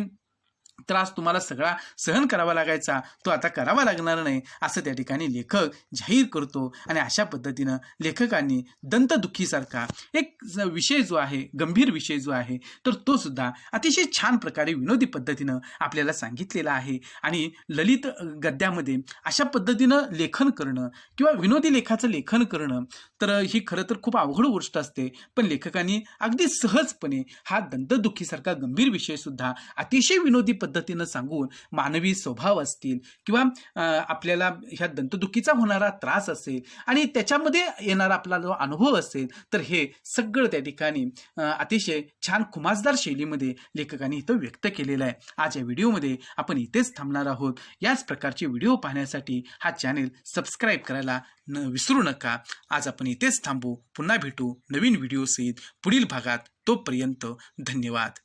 त्रास तुम्हाला सगळा सहन करावा लागायचा तो आता करावा लागणार नाही असं त्या ठिकाणी लेखक जाहीर करतो. आणि अशा पद्धतीनं लेखकांनी दंतदुखीसारखा एक विषय जो आहे, गंभीर विषय जो आहे, तर तो सुद्धा अतिशय छान प्रकारे विनोदी पद्धतीनं आपल्याला सांगितलेला आहे. आणि ललित गद्यामध्ये अशा पद्धतीनं लेखन करणं किंवा विनोदी लेखाचं लेखन करणं तर ही खरं तर खूप अवघड गोष्ट असते, पण लेखकांनी अगदी सहजपणे हा दंतदुखीसारखा गंभीर विषय सुद्धा अतिशय विनोदी पद्धतीनं सांगून मानवी स्वभाव असतील किंवा आपल्याला ह्या दंतदुखीचा होणारा त्रास असेल आणि त्याच्यामध्ये येणारा आपला जो अनुभव असेल तर हे सगळं त्या ठिकाणी अतिशय छान खुमासदार शैलीमध्ये लेखकांनी इथं व्यक्त केलेलं आहे. आज या व्हिडिओमध्ये आपण इथेच थांबणार आहोत. याच प्रकारचे व्हिडिओ पाहण्यासाठी हा चॅनेल सबस्क्राईब करायला विसरू नका. आज आपण इथेच थांबू. पुन्हा भेटू नवीन व्हिडिओ सहित पुढील भागात. तोपर्यंत धन्यवाद.